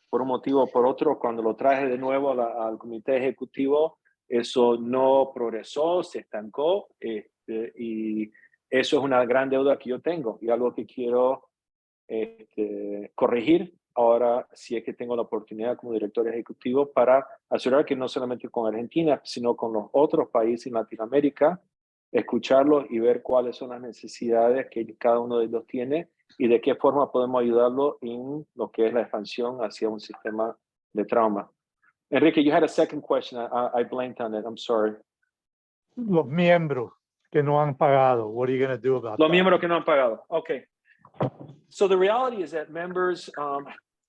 por un motivo o por otro, cuando lo traje de nuevo al comité ejecutivo, eso no progresó, se estancó, y eso es una gran deuda que yo tengo y algo que quiero corregir ahora, si es que tengo la oportunidad como director ejecutivo, para asegurar que no solamente con Argentina, sino con los otros países en Latinoamérica, escucharlos y ver cuáles son las necesidades que cada uno de ellos tiene y de qué forma podemos ayudarlo en lo que es la expansión hacia un sistema de trauma. Enrique, you had a second question. I blanked on it. I'm sorry. Los miembros que no han pagado, what are you going to do about Los that? miembros que no han pagado. Okay. So the reality is that members,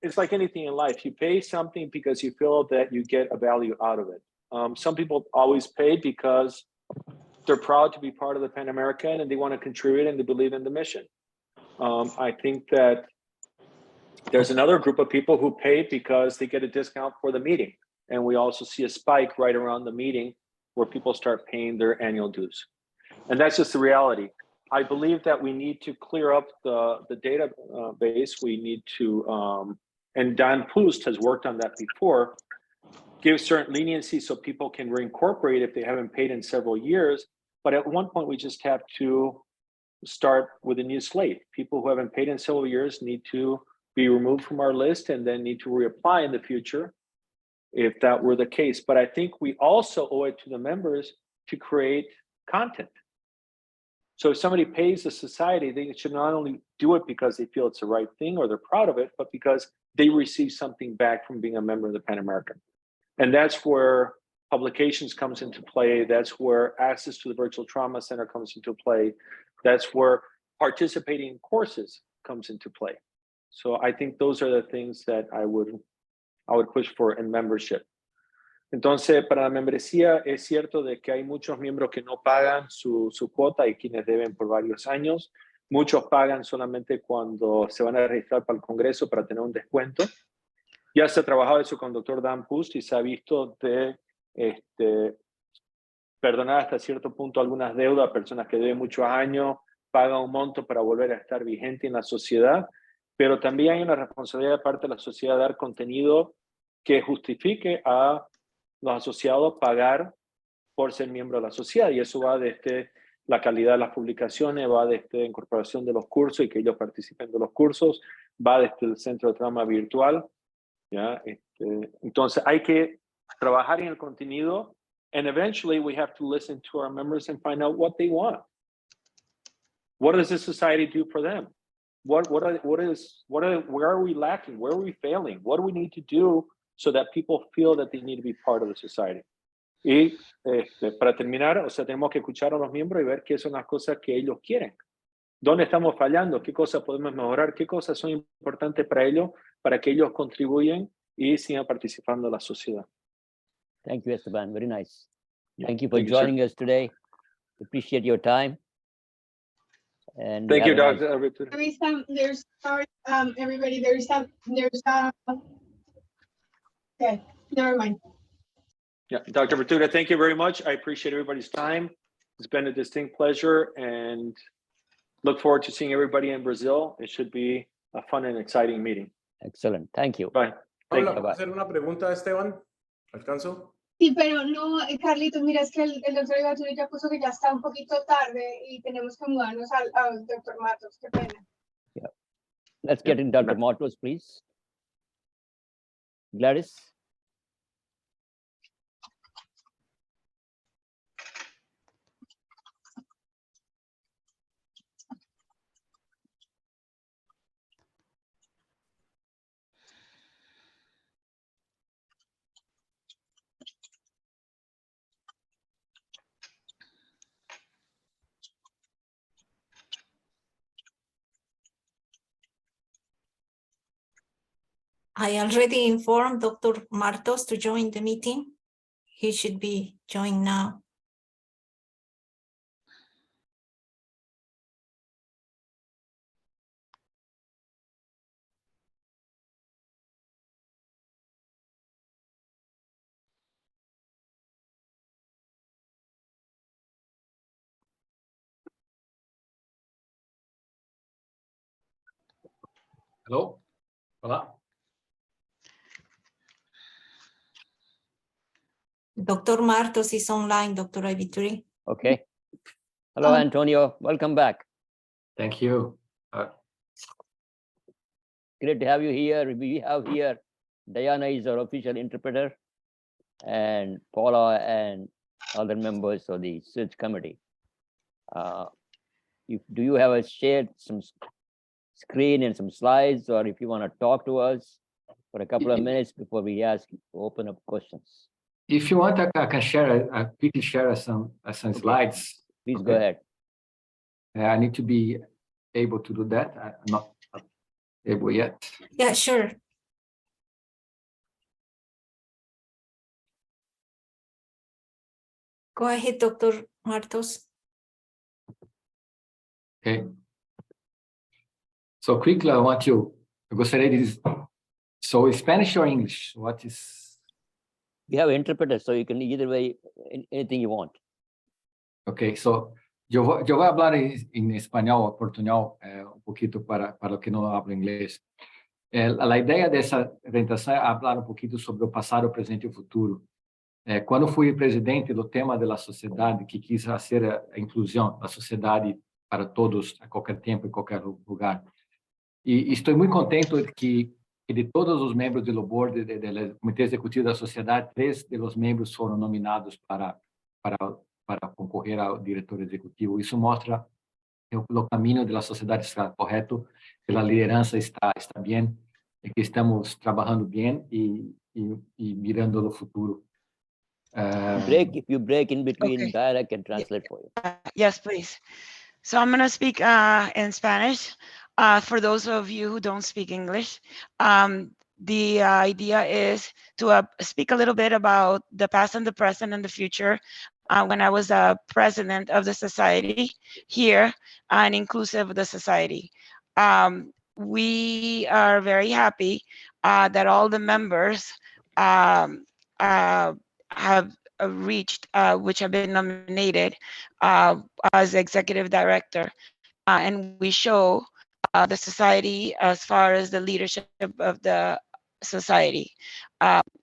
it's like anything in life. You pay something because you feel that you get a value out of it. Some people always pay because they're proud to be part of the Pan American and they want to contribute and they believe in the mission. I think that there's another group of people who pay because they get a discount for the meeting. And we also see a spike right around the meeting where people start paying their annual dues. And that's just the reality. I believe that we need to clear up the database. We need to, and Dan Poost has worked on that before, give certain leniency so people can reincorporate if they haven't paid in several years. But at one point, we just have to start with a new slate. People who haven't paid in several years need to be removed from our list and then need to reapply in the future if that were the case. But I think we also owe it to the members to create content. So if somebody pays the society, they should not only do it because they feel it's the right thing or they're proud of it, but because they receive something back from being a member of the Pan American. And that's where publications comes into play. That's where access to the Virtual Trauma Center comes into play. That's where participating in courses comes into play. So I think those are the things that I would push for in membership. Entonces, para la membresía, es cierto de que hay muchos miembros que no pagan su cuota y quienes deben por varios años. Muchos pagan solamente cuando se van a registrar para el Congreso para tener un descuento. Ya se ha trabajado eso con el doctor Dan Poost y se ha visto de perdonar hasta cierto punto algunas deudas a personas que deben muchos años, pagan un monto para volver a estar vigente en la sociedad, pero también hay una responsabilidad de parte de la sociedad de dar contenido que justifique a los asociados pagar por ser miembro de la sociedad, y eso va desde la calidad de las publicaciones, va desde la incorporación de los cursos y que ellos participen de los cursos, va desde el centro de trauma virtual, ¿ya? Entonces hay que trabajar en el contenido, and eventually we have to listen to our members and find out what they want. What does this society do for them? Where are we lacking? Where are we failing? What do we need to do so that people feel that they need to be part of the society? Y para terminar, o sea, tenemos que escuchar a los miembros y ver qué son las cosas que ellos quieren. ¿Dónde estamos fallando? ¿Qué cosas podemos mejorar? ¿Qué cosas son importantes para ellos, para que ellos contribuyan y sigan participando en la sociedad? Thank you, Esteban. Very nice. Yeah. Thank you for Thank you, sir. joining us today. Appreciate your time. And Thank you, have a nice- Dr. Everybody, okay, never mind. Yeah, Dr. Bertuga, thank you very much. I appreciate everybody's time. It's been a distinct pleasure and look forward to seeing everybody in Brazil. It should be a fun and exciting meeting. Excellent. Thank you. Bye. Thank Hola, you. ¿puedo hacer una pregunta, Esteban? ¿Alcanzo? Sí, pero no, Carlitos, mira, es que el doctor Ejecutivo ya puso que ya está un poquito tarde y tenemos que mudarnos al doctor Matos, qué pena. Let's get in Dr. Matos, please. Gladys. I already informed Dr. Martos to join the meeting. He should be joining now. Hello? Hola? Dr. Martos is online, Dr. Ibituri. Okay. Hello, Antonio. Welcome back. Thank you. Great to have you here. We have here Diana is our official interpreter, and Paula and other members of the search committee. Do you have shared some screen and some slides, or if you want to talk to us for a couple of minutes before we open up questions? If you want, I can share. I quickly share some slides. Please go ahead. I need to be able to do that. I'm not able yet. Yeah, sure. Go ahead, Dr. Martos. Okay. So quickly, I gostaria de. So Spanish or English? What is? We have interpreters, so you can either way, anything you want. Okay, so yo voy a hablar en español o portuñol un poquito para los que no hablan inglés. La idea dessa apresentação é falar um pouquinho sobre o passado, o presente e o futuro. Quando fui presidente do tema da sociedade, que quis fazer a inclusão da sociedade para todos, a qualquer tempo, em qualquer lugar. E estou muito contente de todos os membros do board do Comitê Executivo da Sociedade, 3 dos membros foram nominados para concorrer ao diretor executivo. Isso mostra que o caminho da sociedade está correto, que a liderança está bem, e que estamos trabalhando bem e mirando no futuro. If you break in between, Okay. Diana can translate for you. Yes, please. So I'm going to speak in Spanish. For those of you who don't speak English, the idea is to speak a little bit about the past and the present and the future. When I was president of the society here and inclusive of the society. We are very happy that all the members have reached, which have been nominated as executive director. And we show the society as far as the leadership of the society.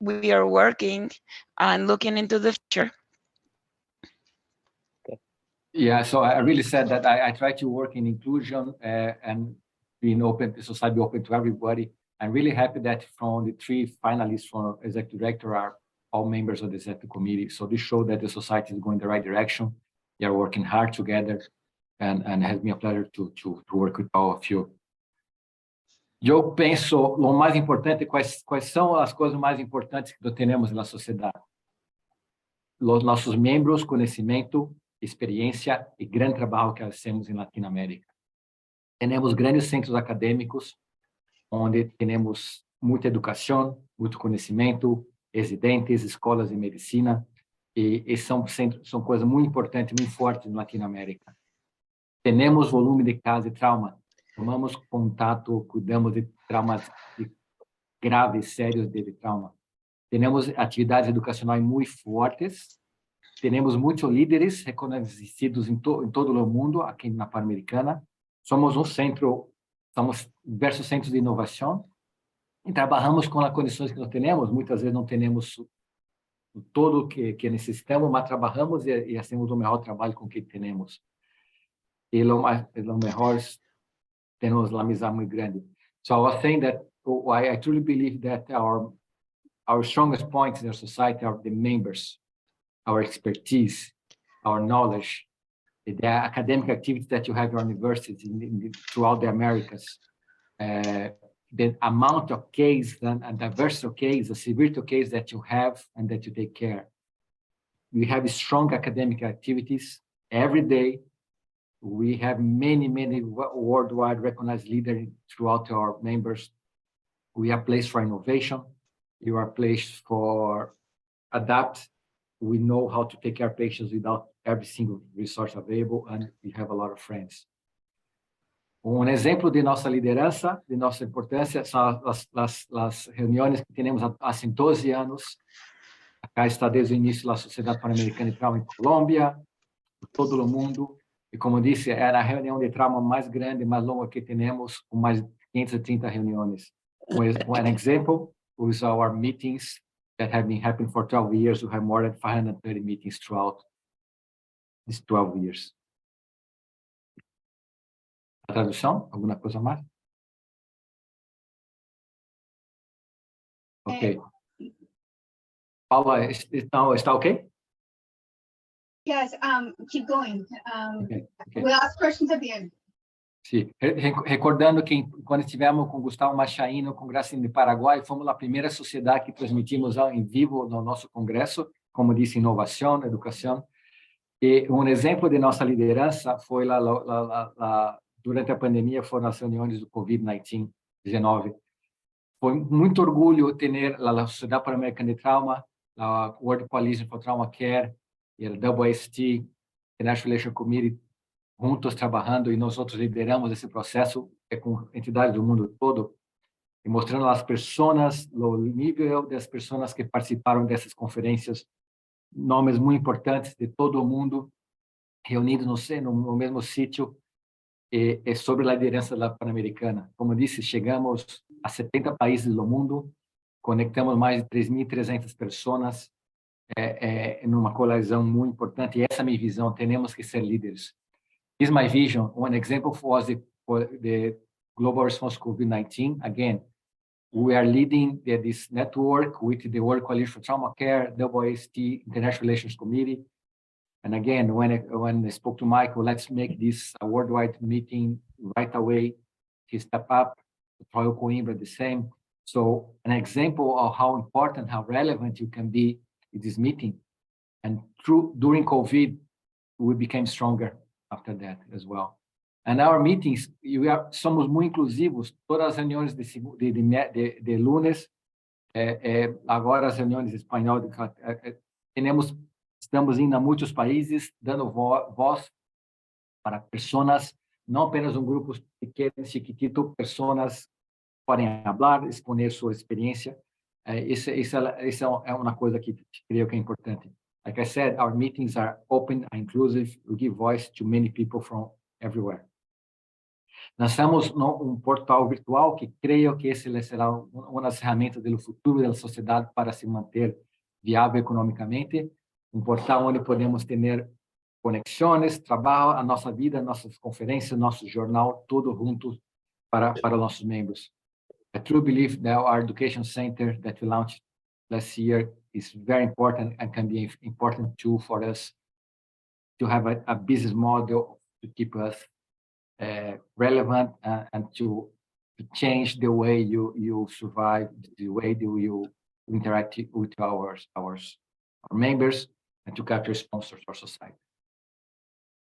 We are working and looking into the future. Yeah, so I really said that I try to work in inclusion and being open, the society open to everybody. I'm really happy that from the 3 finalists for executive director are all members of the executive committee. So this shows that the society is going the right direction. They are working hard together, and it has been a pleasure to work with all of you. Eu penso, o mais importante, quais são as coisas mais importantes que nós temos na sociedade? Os nossos membros, conhecimento, experiência e grande trabalho que hacemos em Latinoamérica. Temos grandes centros acadêmicos, onde temos muita educação, muito conhecimento, residentes, escolas de medicina, e são coisas muito importantes, muito fortes na Latinoamérica. Temos volume de casos de trauma, tomamos contato, cuidamos de traumas graves, sérios de trauma. Temos atividades educacionais muito fortes, temos muitos líderes reconhecidos em todo o mundo, aqui na Pan-Americana. Somos somos diversos centros de inovação e trabalhamos com as condições que nós temos. Muitas vezes não temos tudo que necessitamos, mas trabalhamos e hacemos o melhor trabalho com o que temos. E o melhor, temos uma amizade muito grande. So I was saying that I truly believe that our strongest points in our society are the members, our expertise, our knowledge, the academic activities that you have in your universities throughout the Americas, the amount of cases and diversity of cases, the severity of cases that you have and that you take care. We have strong academic activities every day. We have many worldwide recognized leaders throughout our members. We are placed for innovation. You are placed for adapt. We know how to take care of patients without every single resource available, and we have a lot of friends. Exemplo de nossa liderança, de nossa importância, são as reuniões que temos há 12 anos. Acá está desde o início a Sociedade Pan-Americana de Trauma em Colômbia, por todo o mundo. E como disse, era a reunião de trauma mais grande, mais longa que temos, com mais de 530 reuniões. One example is our meetings that have been happening for 12 years. We have more than 530 meetings throughout these 12 years. A tradução? Alguma coisa mais? Ok. Paula, está ok? Yes, keep going. Okay. We'll ask questions at the end. Sim. Recordando que quando estivemos com Gustavo Machain no Congresso de Paraguai, fomos a primeira sociedade que transmitimos em vivo no nosso congresso, como disse, inovação, educação. E exemplo de nossa liderança foi durante a pandemia, foram as reuniões do COVID-19. Foi muito orgulho ter a Sociedade Pan-Americana de Trauma, a World Coalition for Trauma Care e a WST, International Relations Committee, juntos trabalhando, e nós outros lideramos esse processo com entidades do mundo todo, e mostrando às pessoas, o nível das pessoas que participaram dessas conferências, nomes muito importantes de todo o mundo, reunidos no mesmo sítio, sobre a liderança da Pan-Americana. Como disse, chegamos a 70 países do mundo, conectamos mais de 3.300 pessoas numa coalizão muito importante, e essa é a minha visão, temos que ser líderes. This is my vision. One example was the global response to COVID-19. Again, we are leading this network with the World Coalition for Trauma Care, WST, International Relations Committee. And again, when I spoke to Michael, let's make this a worldwide meeting right away. He stepped up, Troy Coimbra the same. So an example of how important, how relevant you can be in this meeting. And during COVID, we became stronger after that as well. And our meetings, somos muito inclusivos. Todas as reuniões de lunes, agora as reuniões em espanhol, estamos indo a muitos países, dando voz para pessoas, não apenas grupo pequeno, chiquitito, pessoas podem falar, exponer sua experiência. Isso é uma coisa que creio que é importante. Like I said, our meetings are open and inclusive. We give voice to many people from everywhere. Lançamos portal virtual que creio que esse será uma das ferramentas do futuro da sociedade para se manter viável economicamente. Portal onde podemos ter conexões, trabalho, a nossa vida, nossas conferências, nosso jornal, tudo junto para nossos membros. I truly believe that our education center that we launched last year is very important and can be an important tool for us to have a business model to keep us relevant and to change the way you survive, the way you interact with our members, and to capture sponsors for society.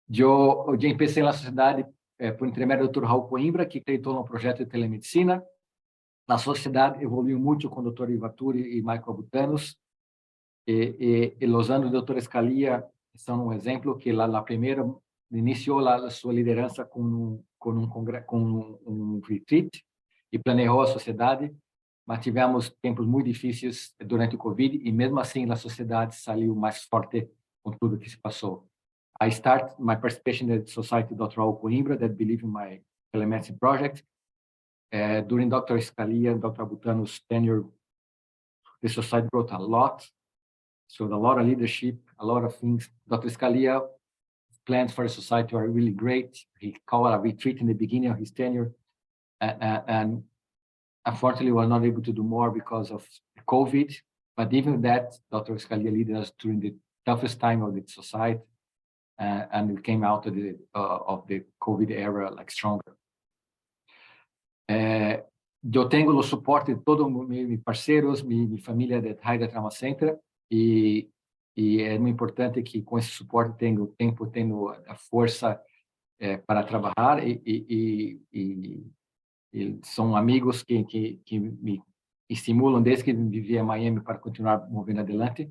Eu empecé na sociedade por intermédio do Dr. Raul Coimbra, que acreditou no projeto de telemedicina. Na sociedade evoluiu muito com o Dr. Ivaturi e Michael Abutanos, e os anos do Dr. Scalia são exemplo que lá primeiro iniciou a sua liderança com um retreat e planeou a sociedade, mas tivemos tempos muito difíceis durante o Covid, e mesmo assim a sociedade saiu mais forte com tudo que se passou. I start my participation in the society Dr. Raul Coimbra that believe in my telemedicine project. During Dr. Scalia and Dr. Abutanos' tenure, the society wrote a lot, showed a lot of leadership, a lot of things. Dr. Scalia plans for the society are really great. He called a retreat in the beginning of his tenure, and unfortunately, we were not able to do more because of COVID. But even that, Dr. Scalia led us during the toughest time of the society, and we came out of the COVID era like stronger. Eu tenho o suporte de todos meus parceiros, minha família da Raida Trauma Center, e é muito importante que com esse suporte tenho tempo, tenho a força para trabalhar e E são amigos que me estimulam desde que vivi em Miami para continuar movendo adelante.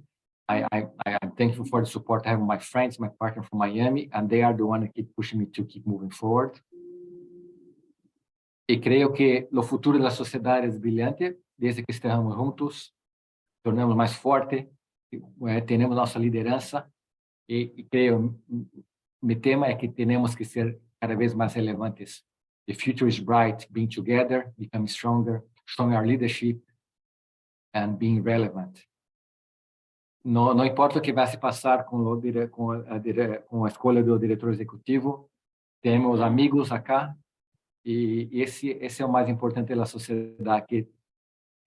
I'm thankful for the support I have my friends, my partner from Miami, and they are the one that keep pushing me to keep moving forward. E creio que o futuro da sociedade é brilhante, desde que estamos juntos, tornamos mais forte, temos nossa liderança, e creio, meu tema é que temos que ser cada vez mais relevantes. The future is bright, being together, becoming stronger, showing our leadership, and being relevant. Não importa o que vai se passar com a escolha do diretor executivo, temos amigos acá, e esse é o mais importante da sociedade, que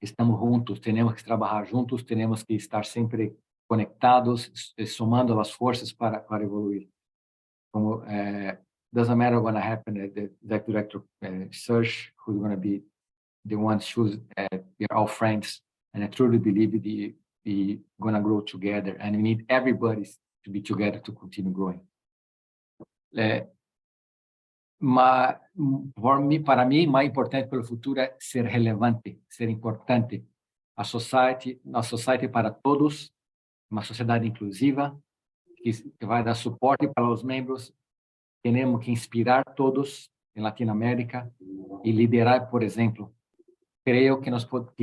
estamos juntos, temos que trabalhar juntos, temos que estar sempre conectados, somando as forças para evoluir. Como doesn't matter what happen at the director search, who's going to be the ones choose. We are all friends, and I truly believe we going to grow together, and we need everybody to be together to continue growing. Para mim, mais importante pelo futuro é ser relevante, ser importante. A society para todos, uma sociedade inclusiva, que vai dar suporte para os membros. Temos que inspirar todos em Latinoamérica e liderar, por exemplo. Creio que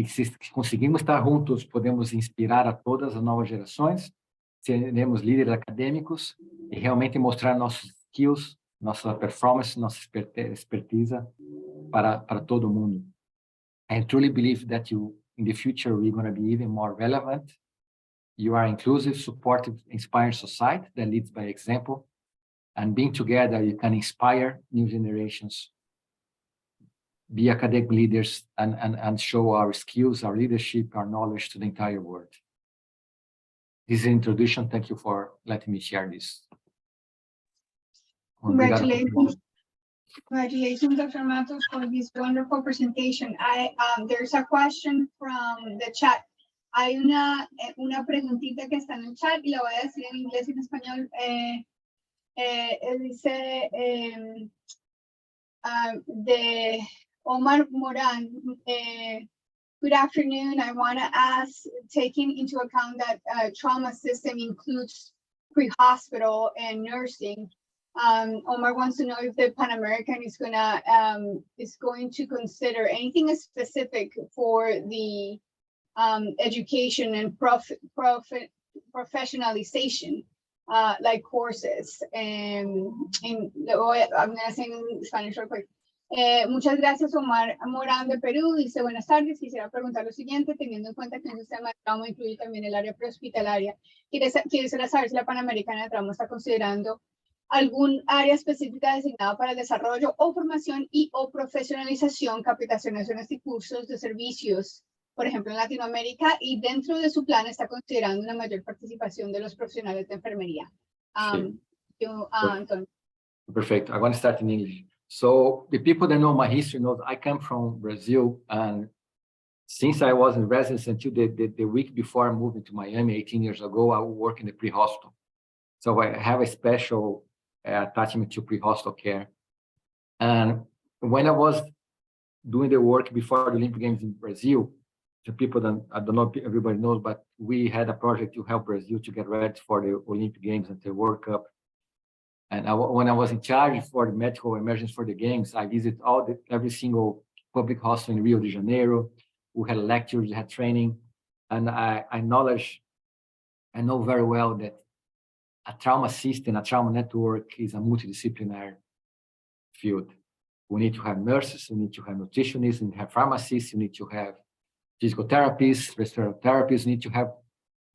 se conseguimos estar juntos, podemos inspirar a todas as novas gerações, seremos líderes acadêmicos e realmente mostrar nossos skills, nossa performance, nossa expertise para todo mundo. I truly believe that in the future, we're going to be even more relevant. You are inclusive, supportive, inspiring society that leads by example. And being together, you can inspire new generations, be academic leaders, and show our skills, our leadership, our knowledge to the entire world. This is an introduction. Thank you for letting me share this. Congratulations. Congratulations, Dr. Matos, for this wonderful presentation. There's a question from the chat. Hay una preguntita que está en el chat y la voy a decir en inglés y en español. Dice de Omar Moran. Good afternoon. I want to ask, taking into account that trauma system includes pre-hospital and nursing, Omar wants to know if the Pan American is going to consider anything specific for the education and professionalization, like courses. I'm going to say in Spanish real quick. Muchas gracias, Omar Morán de Perú. Dice, buenas tardes, quisiera preguntar lo siguiente, teniendo en cuenta que un sistema de trauma incluye también el área prehospitalaria. Quisiera saber si la Panamericana de Trauma está considerando algún área específica designada para el desarrollo o formación y o profesionalización, capacitaciones y cursos de servicios, por ejemplo, en Latinoamérica, y dentro de su plan está considerando una mayor participación de los profesionales de enfermería. Antonio. Perfect. I'm going to start in English. So the people that know my history know I come from Brazil, and since I was in residence until the week before I moved into Miami 18 years ago, I would work in the pre-hospital. So I have a special attachment to pre-hospital care. And when I was doing the work before the Olympic Games in Brazil, the people that, I don't know if everybody knows, but we had a project to help Brazil to get ready for the Olympic Games and the World Cup. And when I was in charge for the medical emergency for the games, I visited every single public hospital in Rio de Janeiro. We had lectures, we had training, and I know very well that a trauma system, a trauma network is a multidisciplinary field. We need to have nurses, we need to have nutritionists, we need to have pharmacists, we need to have physical therapists, respiratory therapists, we need to have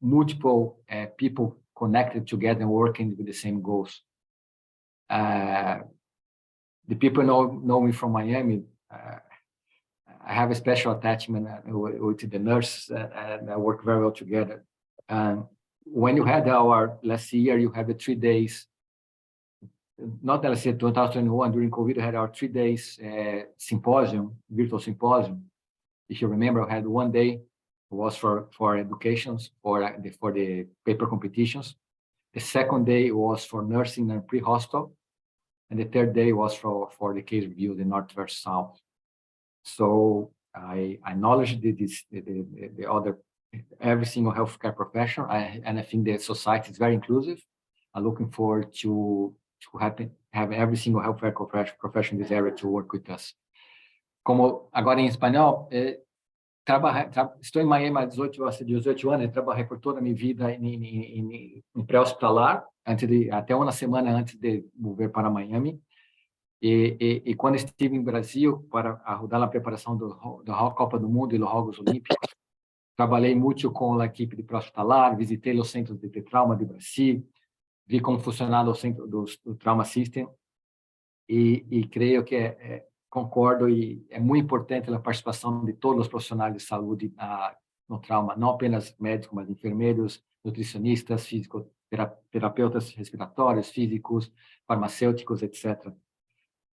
multiple people connected together and working with the same goals. The people know me from Miami. I have a special attachment with the nurse, and I work very well together. And when you had our last year, you had the 3 days, not last year, 2021, during COVID, we had our 3 days symposium, virtual symposium. If you remember, I had 1 day was for educations, for the paper competitions. The second day was for nursing and pre-hospital. And the third day was for the case review, the North versus South. So I acknowledge the other, every single healthcare profession, and I think that society is very inclusive. I'm looking forward to have every single healthcare profession in this area to work with us. Como agora em espanhol, estou em Miami há 18 anos, trabalhei por toda a minha vida em pré-hospitalar, até uma semana antes de mover para Miami. E quando estive em Brasil para ajudar na preparação da Copa do Mundo e dos Jogos Olímpicos, trabalhei muito com a equipe de pré-hospitalar, visitei os centros de trauma de Brasil, vi como funcionava o centro do Trauma System, e creio que concordo, e é muito importante a participação de todos os profissionais de saúde no trauma, não apenas médicos, mas enfermeiros, nutricionistas, fisioterapeutas respiratórios, físicos, farmacêuticos, etc.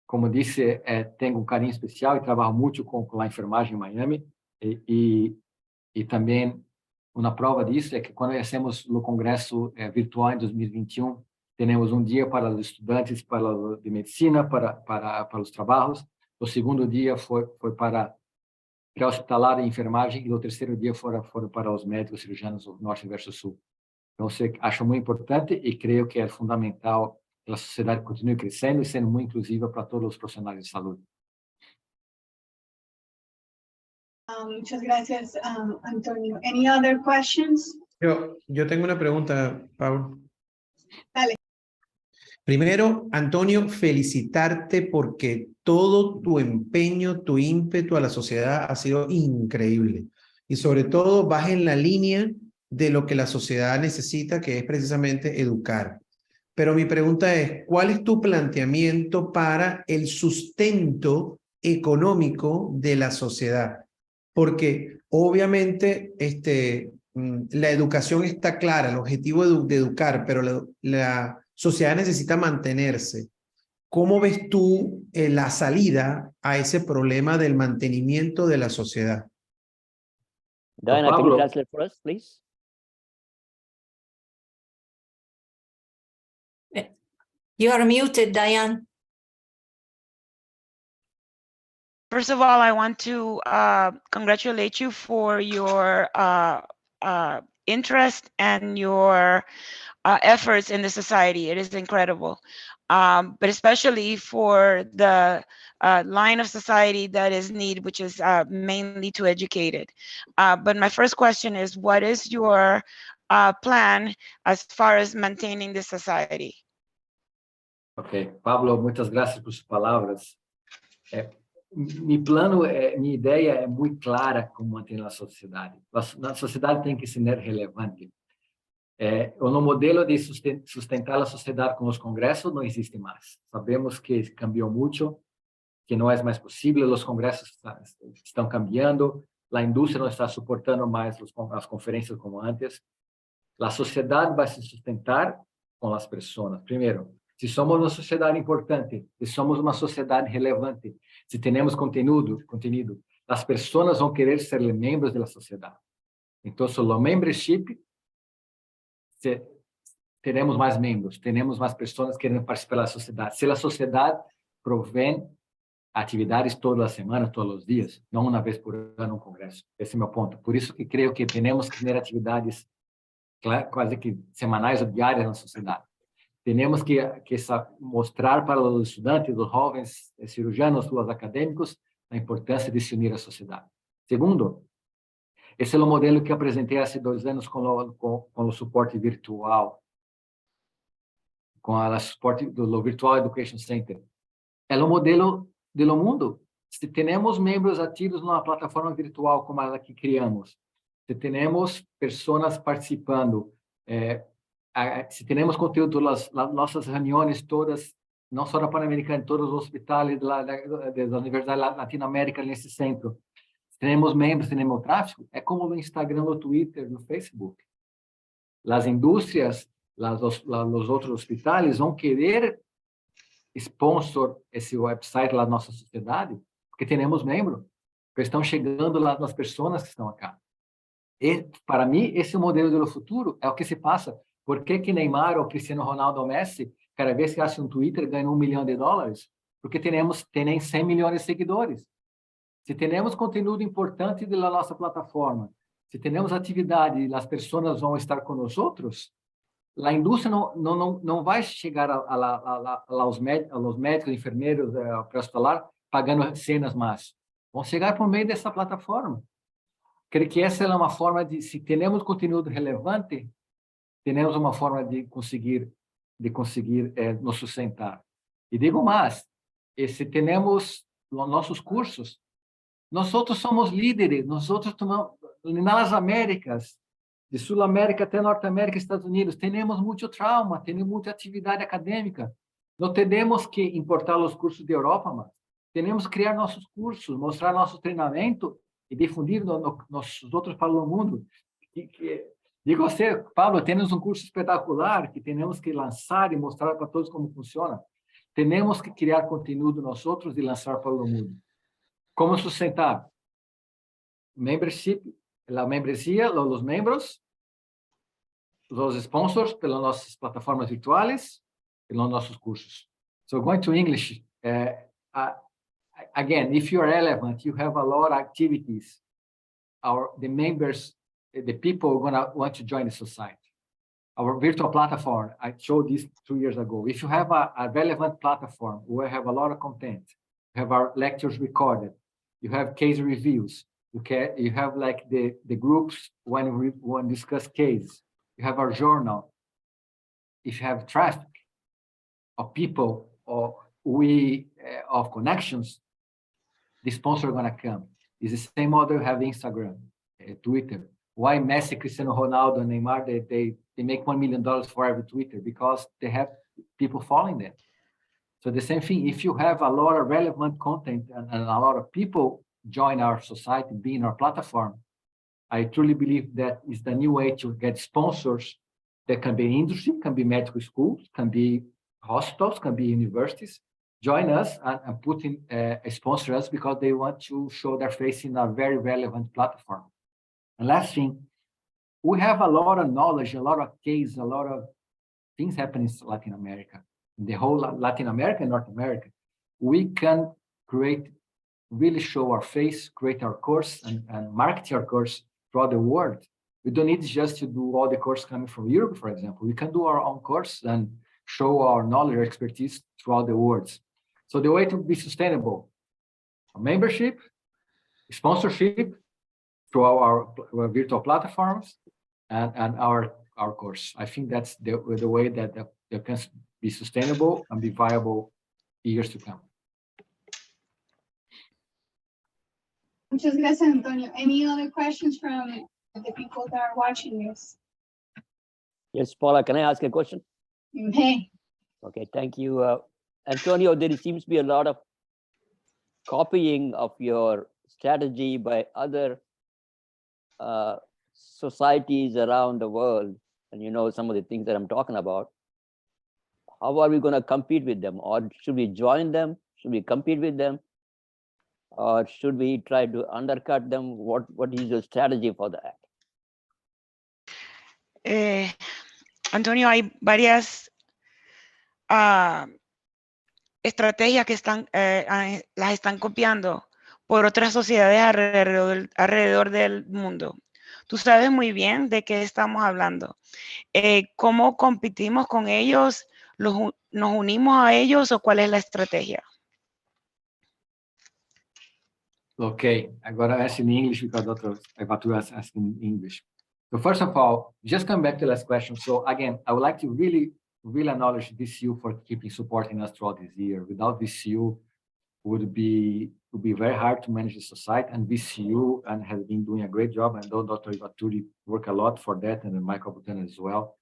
Como disse, tenho um carinho especial e trabalho muito com a enfermagem em Miami, e também uma prova disso é que quando fizemos o congresso virtual em 2021, temos um dia para os estudantes de medicina, para os trabalhos. O segundo dia foi para pré-hospitalar e enfermagem, e o terceiro dia foram para os médicos cirurgianos do Norte versus Sul. Então, acho muito importante e creio que é fundamental que a sociedade continue crescendo e sendo muito inclusiva para todos os profissionais de saúde. Muchas gracias, Antonio. Any other questions? Yo tengo una pregunta, Pablo. Dale. Primero, Antonio, felicitarte porque todo tu empeño, tu ímpetu a la sociedad ha sido increíble. Y sobre todo vas en la línea de lo que la sociedad necesita, que es precisamente educar. Pero mi pregunta es, ¿cuál es tu planteamiento para el sustento económico de la sociedad? Porque obviamente la educación está clara, el objetivo de educar, pero la sociedad necesita mantenerse. ¿Cómo ves tú la salida a ese problema del mantenimiento de la sociedad? Diana, can you translate for us, please? You are muted, Diane. First of all, I want to congratulate you for your interest and your efforts in the society. It is incredible, but especially for the line of society that is needed, which is mainly to educate it. But my first question is, what is your plan as far as maintaining the society? Ok, Pablo, muitas graças por suas palavras. Minha ideia é muito clara como manter a sociedade. A sociedade tem que ser relevante. No modelo de sustentar a sociedade com os congressos não existe mais. Sabemos que cambiou muito, que não é mais possível, os congressos estão cambiando, a indústria não está suportando mais as conferências como antes. A sociedade vai se sustentar com as pessoas. Primeiro, se somos uma sociedade importante, se somos uma sociedade relevante, se temos conteúdo, as pessoas vão querer ser membros da sociedade. Então, o membership, teremos mais membros, teremos mais pessoas querendo participar da sociedade. Se a sociedade provém atividades toda a semana, todos os dias, não uma vez por ano um congresso. Esse é o meu ponto. Por isso que creio que temos que ter atividades quase que semanais ou diárias na sociedade. Temos que mostrar para os estudantes, os jovens cirurgianos, os acadêmicos, a importância de se unir à sociedade. Segundo, esse é o modelo que apresentei há 2 anos com o suporte virtual, com o suporte do Virtual Education Center. É o modelo do mundo. Se temos membros ativos numa plataforma virtual como a que criamos, se temos pessoas participando, se temos conteúdo nas nossas reuniões todas, não só na Pan-Americana, em todos os hospitais da Universidade Latino-América nesse centro, se temos membros, temos tráfego, é como no Instagram, no Twitter, no Facebook. As indústrias, os outros hospitais vão querer sponsor esse website lá na nossa sociedade, porque temos membros, porque estão chegando lá nas pessoas que estão acá. E, para mim, esse é o modelo do futuro, é o que se passa. Por que Neymar ou Cristiano Ronaldo ou Messi, cada vez que faz um Twitter, ganham $1 milhão? Porque tem 100 milhões de seguidores. Se temos conteúdo importante da nossa plataforma, se temos atividade e as pessoas vão estar com nós outros, a indústria não vai chegar aos médicos, enfermeiros, pré-hospitalar, pagando cenas mais. Vão chegar por meio dessa plataforma. Creio que essa é uma forma de, se temos conteúdo relevante, temos uma forma de conseguir nos sustentar. E digo mais, se temos nossos cursos, nós outros somos líderes, nós outros nas Américas, de Sul América até Norte América e Estados Unidos, temos muito trauma, temos muita atividade acadêmica. Não temos que importar os cursos da Europa, mas temos que criar nossos cursos, mostrar nosso treinamento e difundir nos outros para o mundo. Digo a você, Pablo, temos um curso espetacular que temos que lançar e mostrar para todos como funciona. Temos que criar conteúdo nós outros e lançar para o mundo. Como sustentar? Membership, a membresia, os membros, os sponsors pelas nossas plataformas virtuais, pelos nossos cursos. So going to English, again, if you're relevant, you have a lot of activities. The members, the people are going to want to join the society. Our virtual platform, I showed this 2 years ago. If you have a relevant platform, we have a lot of content. You have our lectures recorded. You have case reviews. You have like the groups when we discuss case. You have our journal. If you have traffic of people or of connections, the sponsor are going to come. It's the same model you have Instagram, Twitter. Why Messi, Cristiano Ronaldo, and Neymar, they make $1 million for every Twitter? Because they have people following them. So the same thing, if you have a lot of relevant content and a lot of people join our society, be in our platform, I truly believe that is the new way to get sponsors that can be industry, can be medical schools, can be hospitals, can be universities, join us and put in sponsor us because they want to show their face in a very relevant platform. And last thing, we have a lot of knowledge, a lot of cases, a lot of things happening in Latin America. In the whole Latin America and North America, we can really show our face, create our course and market our course throughout the world. We don't need just to do all the course coming from Europe, for example. We can do our own course and show our knowledge, expertise throughout the world. So the way to be sustainable, membership, sponsorship through our virtual platforms and our course. I think that's the way that can be sustainable and be viable years to come. Muchas gracias, Antonio. Any other questions from the people that are watching this? Yes, Paula, can I ask a question? You may. Okay, thank you. Antonio, there seems to be a lot of copying of your strategy by other societies around the world. And you know some of the things that I'm talking about. How are we going to compete with them? Or should we join them? Should we compete with them? Or should we try to undercut them? What is your strategy for that? Antonio, hay varias estrategias que las están copiando por otras sociedades alrededor del mundo. Tú sabes muy bien de qué estamos hablando. ¿Cómo competimos con ellos? ¿Nos unimos a ellos o cuál es la estrategia? Okay, I'm going to ask in English because Dr. Ejecutivo is asking in English. So first of all, just come back to the last question. So again, I would like to really acknowledge VCU for keeping supporting us throughout this year. Without VCU, would be very hard to manage the society, and VCU and has been doing a great job. I know Dr. Ejecutivo worked a lot for that, and Michael Button as well.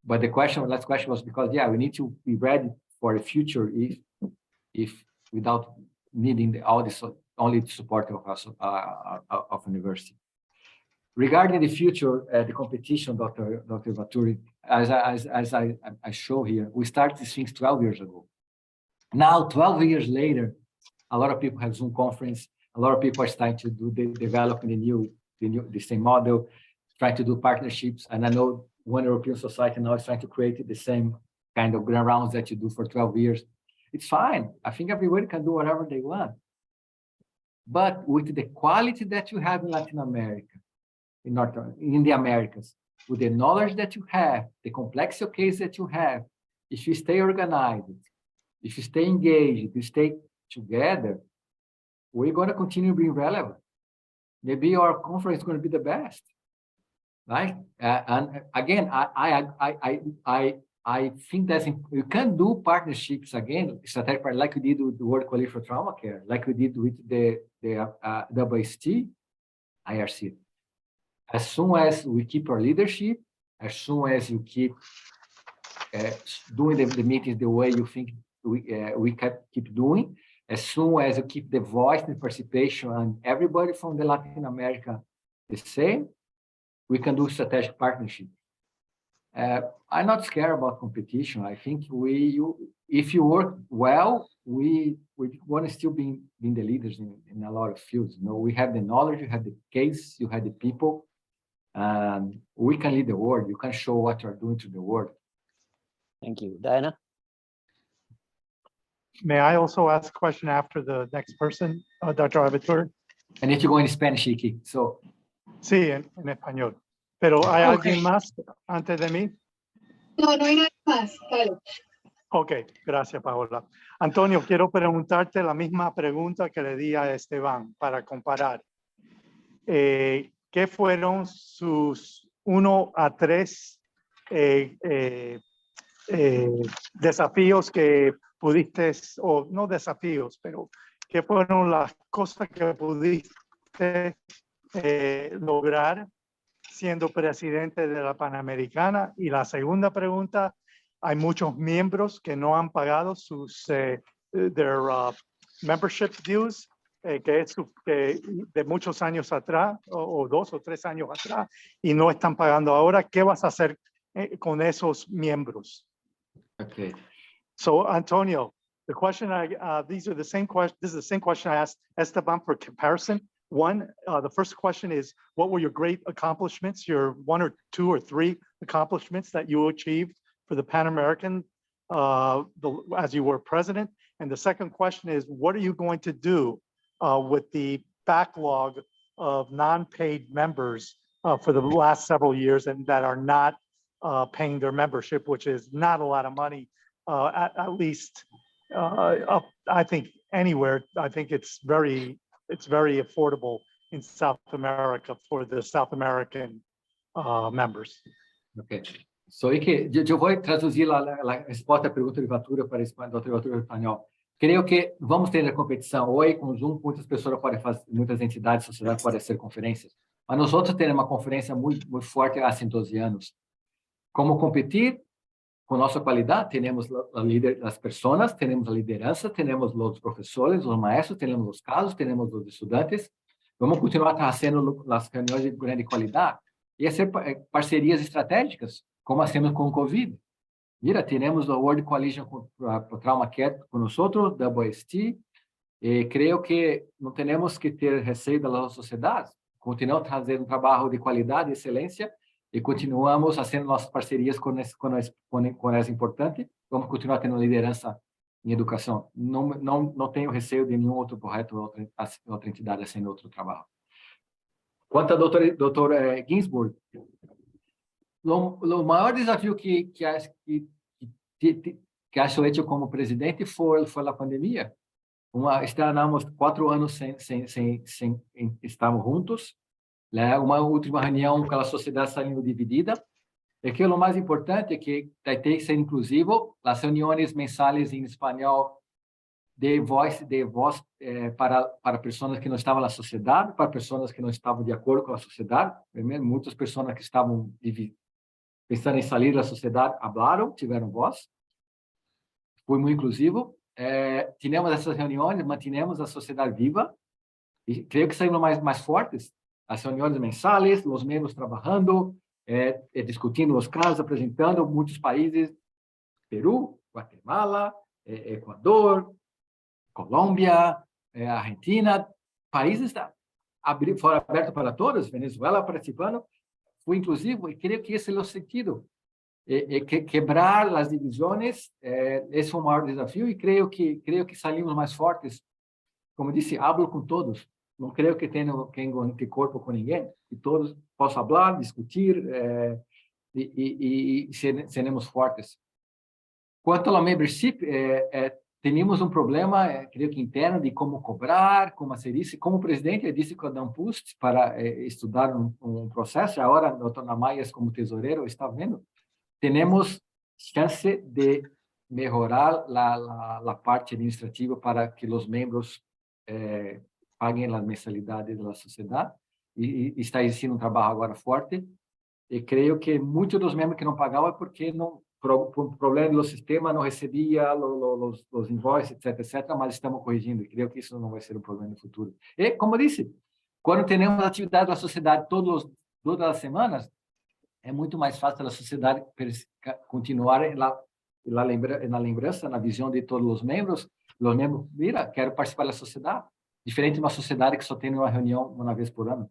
But the last question was because, yeah, we need to be ready for the future if without needing only the support of university. Regarding the future, the competition, Dr. Vaturi, as I show here, we started these things 12 years ago. Now, 12 years later, a lot of people have Zoom conference. A lot of people are starting to do developing the same model, trying to do partnerships. And I know one European society now is trying to create the same kind of grand rounds that you do for 12 years. It's fine. I think everybody can do whatever they want. but with the quality that you have in Latin America, in the Americas, with the knowledge that you have, the complexity of case that you have, if you stay organized, if you stay engaged, if you stay together, we're going to continue being relevant. Maybe our conference is going to be the best, right? And again, I think that you can do partnerships again, strategic part, like we did with the World Coalition for Trauma Care, like we did with the WST, IRC. As soon as we keep our leadership, as soon as you keep doing the meetings the way you think we can keep doing, as soon as you keep the voice and participation and everybody from the Latin America the same, we can do strategic partnership. I'm not scared about competition. I think if you work well, we want to still be the leaders in a lot of fields. You know, we have the knowledge, you have the case, you have the people, and we can lead the world. You can show what you're doing to the world. Thank you. Diana? May I also ask a question after the next person, Dr. Abitur? I need to go in Spanish, Iki. So. Sí, en español. Pero ¿hay alguien más antes de mí? No, no hay nada más. Dale. Ok, gracias, Paola. Antonio, quiero preguntarte la misma pregunta que le di a Esteban para comparar. ¿Qué fueron sus 1 a 3 desafíos que pudiste, o no desafíos, pero qué fueron las cosas que pudiste lograr siendo presidente de la Panamericana? Y la segunda pregunta, hay muchos miembros que no han pagado sus membership dues, que es de muchos años atrás, o 2 o 3 años atrás, y no están pagando ahora. ¿Qué vas a hacer con esos miembros? Okay. So, Antonio, the question this is the same question I asked Esteban for comparison. One, the first question is, what were your great accomplishments, your 1 or 2 or 3 accomplishments that you achieved for the Pan American as you were president? And the second question is, what are you going to do with the backlog of non-paid members for the last several years and that are not paying their membership, which is not a lot of money, at least up, I think anywhere. I think it's very affordable in South America for the South American members. Ok. So, yo voy a traducir la respuesta a pergunta de Vatura para o Dr. Vatura em espanhol. Creio que vamos ter a competição hoje com o Zoom, muitas pessoas podem fazer, muitas entidades, sociedades podem ser conferências, mas nós outros temos uma conferência muito forte há 12 anos. Como competir? Com nossa qualidade, temos as pessoas, temos a liderança, temos os professores, os maestros, temos os casos, temos os estudantes. Vamos continuar fazendo as reuniões de grande qualidade e fazer parcerias estratégicas, como hacemos com o Covid. Mira, temos a World Coalition para Trauma Care com nós, WST, e creio que não temos que ter receio da nossa sociedade. Continuamos fazendo um trabalho de qualidade e excelência, e continuamos fazendo nossas parcerias com as importantes. Vamos continuar tendo liderança em educação. Não tenho receio de nenhum outro projeto, outra entidade fazendo outro trabalho. Quanto ao doutor Ginsburg, o maior desafio que acho hecho como presidente foi a pandemia. Estávamos 4 anos sem estarmos juntos. Uma última reunião com a sociedade saindo dividida. E que o mais importante é que tem que ser inclusivo. As reuniões mensais em espanhol de voz para pessoas que não estavam na sociedade, para pessoas que não estavam de acordo com a sociedade. Muitas pessoas que estavam pensando em sair da sociedade falaram, tiveram voz. Foi muito inclusivo. Tivemos essas reuniões, mantivemos a sociedade viva e creio que saímos mais fortes. As reuniões mensais, os membros trabalhando, discutindo os casos, apresentando muitos países, Peru, Guatemala, Equador, Colômbia, Argentina, países foram abertos para todos, Venezuela participando, foi inclusivo, e creio que esse é o sentido, quebrar as divisões, esse foi o maior desafio, e creio que saímos mais fortes. Como disse, hablo com todos. não creio que tenha anticorpo com ninguém, e todos possam falar, discutir, e seremos fortes. Quanto à membership, tínhamos um problema, creio que interno, de como cobrar, como fazer isso. Como presidente, eu disse que eu dou post para estudar um processo. Agora, o Dr. Namayas, como tesoureiro, está vendo. Temos chance de melhorar a parte administrativa para que os membros paguem as mensalidades da sociedade. E está existindo um trabalho agora forte. E creio que muitos dos membros que não pagavam é porque não, por problema do sistema, não recebia os invoices, etc., mas estamos corrigindo, e creio que isso não vai ser um problema no futuro. E, como eu disse, quando temos atividade da sociedade todas as semanas, é muito mais fácil a sociedade continuar na lembrança, na visão de todos os membros. Os membros, mira, quero participar da sociedade, diferente de uma sociedade que só tem uma reunião uma vez por ano.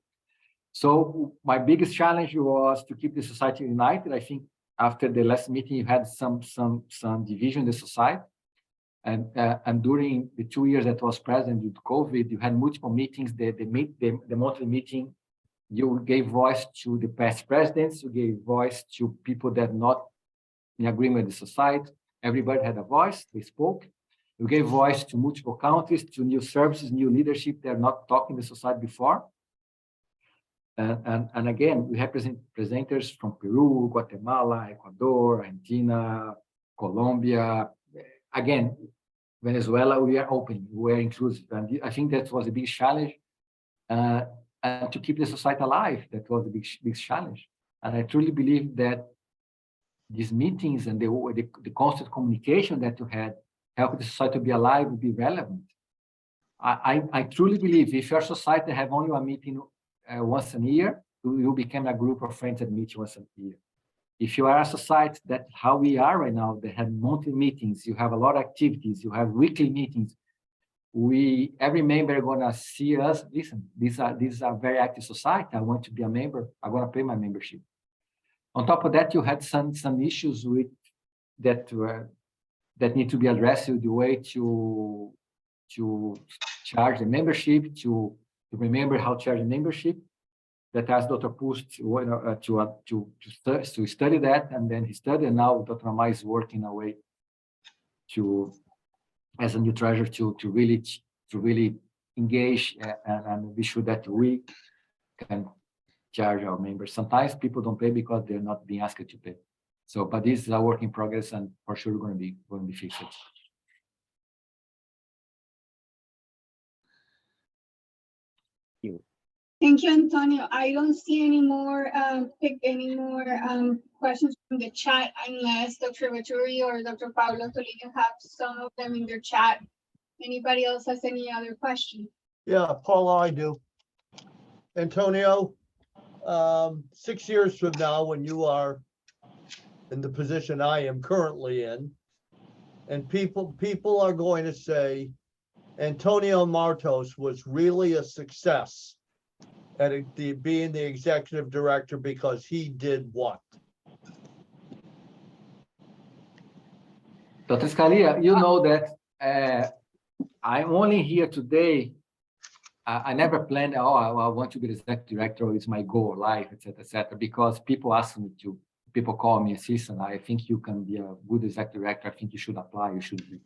So my biggest challenge was to keep the society united. I think after the last meeting, you had some division in the society, and during the 2 years that was present due to COVID, you had multiple meetings. The monthly meeting, you gave voice to the past presidents. You gave voice to people that not in agreement with the society. Everybody had a voice. They spoke. You gave voice to multiple countries, to new services, new leadership that are not talking to the society before. And again, we have presenters from Peru, Guatemala, Ecuador, Argentina, Colombia. Again, Venezuela, we are open, we are inclusive. And I think that was a big challenge. And to keep the society alive, that was a big challenge. And I truly believe that these meetings and the constant communication that you had helped the society to be alive, to be relevant. I truly believe if your society have only a meeting once a year, you become a group of friends that meet once a year. If you are a society that how we are right now, they have monthly meetings, you have a lot of activities, you have weekly meetings, every member gonna see us, listen, this is a very active society, I want to be a member, I'm gonna pay my membership. On top of that, you had some issues with that need to be addressed with the way to charge the membership, to remember how to charge the membership. That asked Dr. Pust to study that, and then he studied, and now Dr. Amai is working a way as a new treasurer to really engage and be sure that we can charge our members. Sometimes people don't pay because they're not being asked to pay. So, but this is a work in progress, and for sure going to be fixed. Thank you, Antonio. I don't see any more questions from the chat unless Dr. Vachuri or Dr. Paulo Toledo have some of them in their chat. Anybody else has any other question? Yeah, Paula, I do. Antonio, 6 years from now, when you are in the position I am currently in, and people are going to say, Antonio Martos was really a success at being the executive director because he did what? Dr. Scalia, you know that I'm only here today. I never planned, I want to be the executive director, it's my goal, life, etc., because people ask me to, people call me assistant, I think you can be a good executive director, I think you should apply, you should be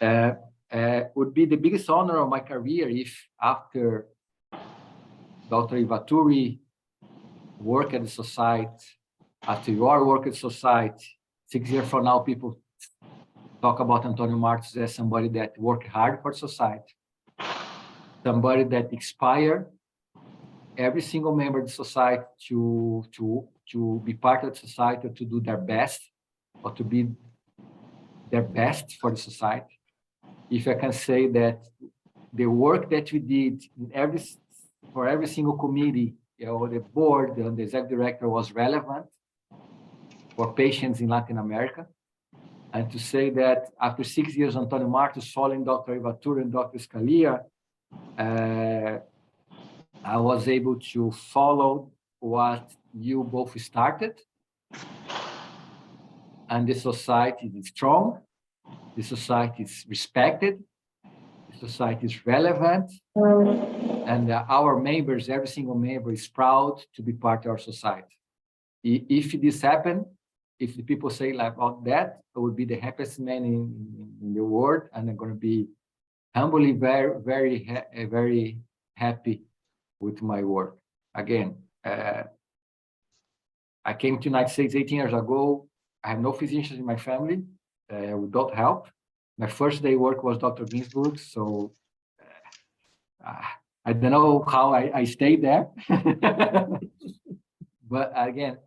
there. Would be the biggest honor of my career if after Dr. Ivaturi work at the society, after your work at society, 6 years from now, people talk about Antonio Martos as somebody that worked hard for society, somebody that inspired every single member of the society to be part of the society, to do their best, or to be their best for the society. If I can say that the work that we did for every single committee, the board, the executive director was relevant for patients in Latin America. And to say that after 6 years, Antonio Martos following Dr. Ivaturi and Dr. Scalia, I was able to follow what you both started. And the society is strong, the society is respected, the society is relevant, and our members, every single member is proud to be part of our society. If this happens, if the people say like about that, I would be the happiest man in the world, and I'm going to be humbly very happy with my work. Again, I came to the United States 18 years ago. I have no physicians in my family without help. My first day work was Dr. Ginsburg, so I don't know how I stayed there. But again,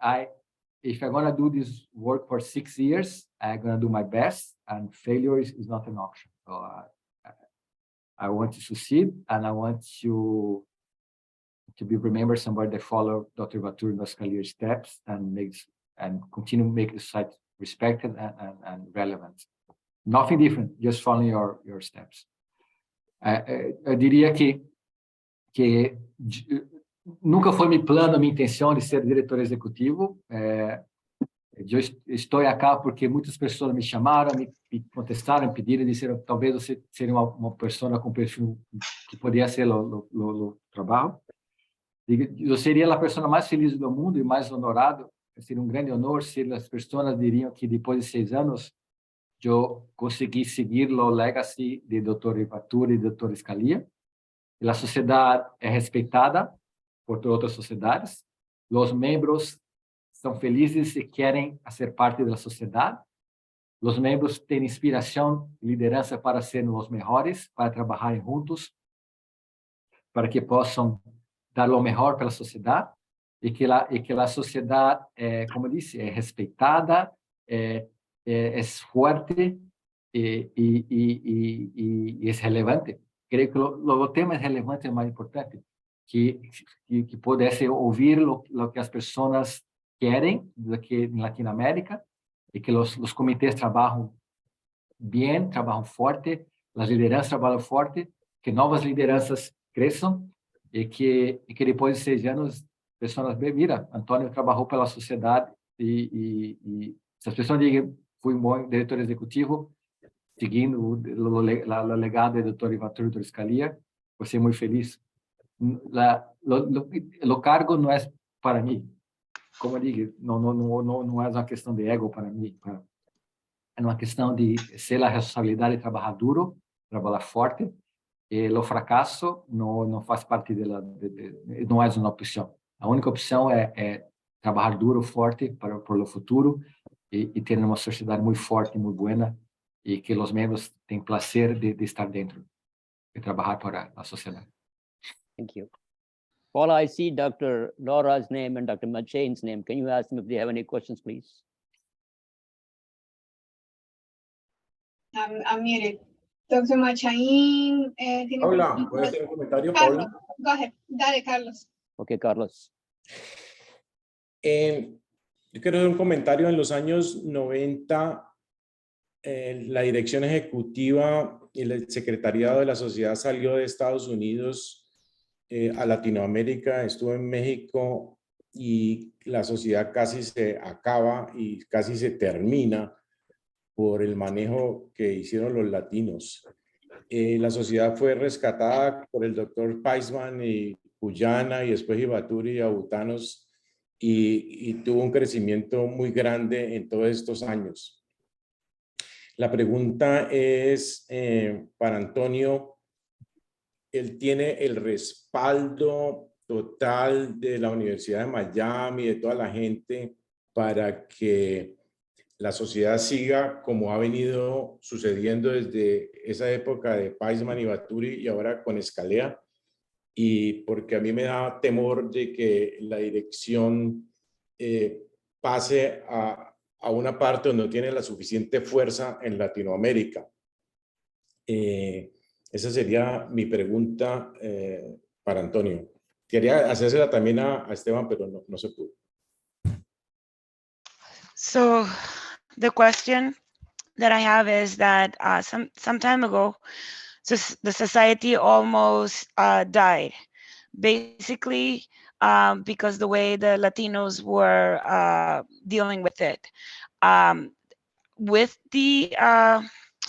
if I'm gonna do this work for 6 years, I'm gonna do my best, and failure is not an option. So I want to succeed, and I want to be remembered somebody that follow Dr. Vaturi and Scalia steps and continue to make the site respected and relevant. Nothing different, just following your steps. Eu diria que nunca foi meu plano, minha intenção de ser diretor executivo. Eu estou aqui porque muitas pessoas me chamaram, me contestaram, me pediram, disseram talvez você seria uma pessoa com perfil que poderia ser o trabalho. Eu seria a pessoa mais feliz do mundo e mais honorado. Seria um grande honor se as pessoas diriam que depois de 6 anos eu consegui seguir o legacy de Dr. Vaturi e Dr. Scalia. E a sociedade é respeitada por outras sociedades. Os membros são felizes e querem ser parte da sociedade. Os membros têm inspiração e liderança para serem os melhores, para trabalharem juntos, para que possam dar o melhor para a sociedade e que a sociedade, como eu disse, é respeitada, é forte e é relevante. Creio que o tema relevante é mais importante, que pudesse ouvir o que as pessoas querem aqui em Latinoamérica e que os comitês trabalham bem, trabalham forte, as lideranças trabalham forte, que novas lideranças cresçam e que depois de 6 anos pessoas veem, mira, Antônio trabalhou pela sociedade e se as pessoas dizem fui um bom diretor executivo seguindo o legado do Dr. Vaturi e Dr. Scalia, vou ser muito feliz. O cargo não é para mim, como eu digo, não é uma questão de ego para mim, é uma questão de ser a responsabilidade de trabalhar duro, trabalhar forte, e o fracasso não faz parte não é uma opção. A única opção é trabalhar duro, forte para o futuro e ter uma sociedade muito forte, muito boa, e que os membros tenham prazer de estar dentro e trabalhar para a sociedade. Thank you. Paul, I see Dr. Laura's name and Dr. Machain's name. Can you ask them if they have any questions, please? I'm muted. Dr. Machain, ¿tiene Paula, ¿puedes hacer un comentario, Carlos, Paula? go ahead. Dale, Carlos. Okay, Carlos. Yo quiero hacer un comentario. En los años 90, la dirección ejecutiva y el secretariado de la sociedad salió de Estados Unidos a Latinoamérica, estuvo en México y la sociedad casi se acaba y casi se termina por el manejo que hicieron los latinos. La sociedad fue rescatada por el doctor Paisman y Cuyana y después Ibaturi y Abutanos y tuvo un crecimiento muy grande en todos estos años. La pregunta es para Antonio. Él tiene el respaldo total de la Universidad de Miami, de toda la gente, para que la sociedad siga como ha venido sucediendo desde esa época de Paisman y Vaturi y ahora con Scalia. Y porque a mí me da temor de que la dirección pase a una parte donde no tiene la suficiente fuerza en Latinoamérica. Esa sería mi pregunta para Antonio. Quería hacérsela también a Esteban, pero no se pudo. So the question that I have is that some time ago, the society almost died, basically because the way the Latinos were dealing with it. With the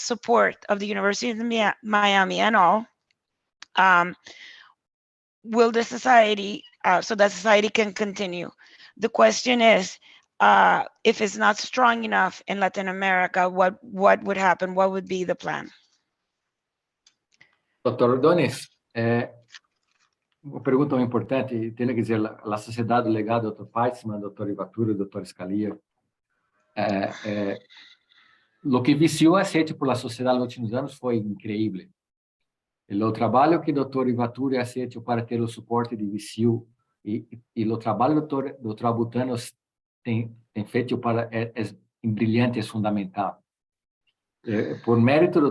support of the University of Miami and all, will the society, so that society can continue. The question is, if it's not strong enough in Latin America, what would happen? What would be the plan? Dr. Ordonez, uma pergunta muito importante, tenho que dizer, a sociedade do legado, Dr. Peitzman, Dr. Ivaturi, Dr. Scalia, o que VCU ha hecho por la sociedad en los últimos años fue increíble. El trabajo que el Dr. Ivaturi ha hecho para ter o suporte de VCU y el trabajo que el Dr. Abutanos tem feito para es brilhante, es fundamental. Por mérito do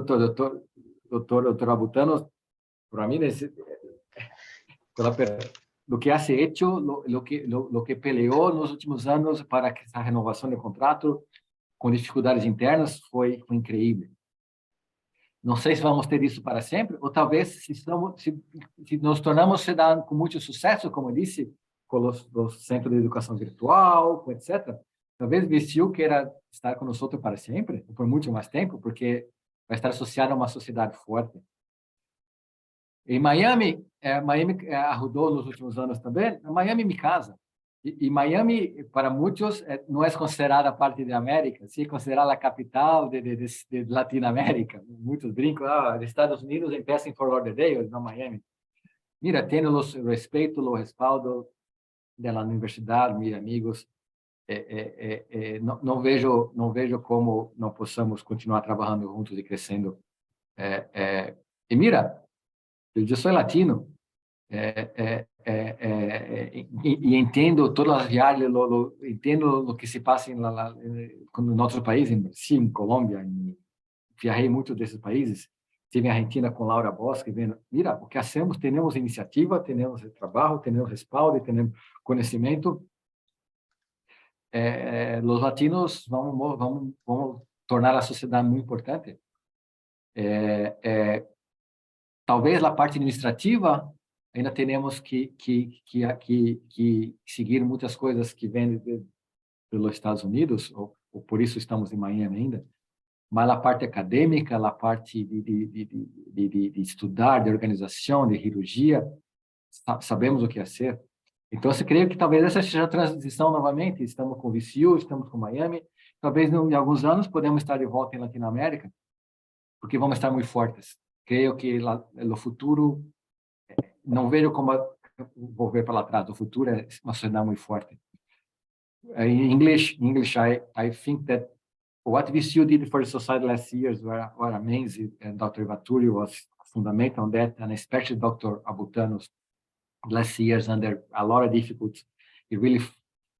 Dr. Abutanos, para mí, lo que ha hecho, lo que peleó en los últimos años para que esa renovación de contrato com dificuldades internas foi incrível. Não sei se vamos ter isso para sempre, ou talvez se nos tornamos cidadãos com muito sucesso, como eu disse, com os centros de educação virtual, etc. Talvez o VCU queira estar conosco para sempre, ou por muito mais tempo, porque vai estar associado a uma sociedade forte. Em Miami, ajudou nos últimos anos também. Miami é minha casa. E Miami, para muitos, não é considerada parte da América, sim, é considerada a capital de Latinoamérica. Muitos brincam, os Estados Unidos empiezam em Fort Lauderdale, não Miami. Mira, tenho o respeito, o respaldo da universidade, meus amigos. Não vejo como não possamos continuar trabalhando juntos e crescendo. E mira, eu sou latino. E entendo todas as viagens, entendo o que se passa no nosso país, em Brasil, em Colômbia, viajei muito desses países, estive em Argentina com Laura Bosque, vendo, mira, o que hacemos, temos iniciativa, temos trabalho, temos respaldo, temos conhecimento, os latinos vamos tornar a sociedade muito importante. Talvez a parte administrativa ainda temos que seguir muitas coisas que vêm pelos Estados Unidos, ou por isso estamos em Miami ainda, mas a parte acadêmica, a parte de estudar, de organização, de cirurgia, sabemos o que fazer. Então, eu creio que talvez essa seja a transição novamente, estamos com o VCU, estamos com Miami, talvez em alguns anos podemos estar de volta em Latinoamérica, porque vamos estar muito fortes. Creio que no futuro, não vejo como vou ver para lá atrás. O futuro é uma sociedade muito forte. In English, I think that what VCU did for the society last years were amazing, and Dr. Ivaturi was fundamental on that, and especially Dr. Abutanos last years under a lot of difficulties. He really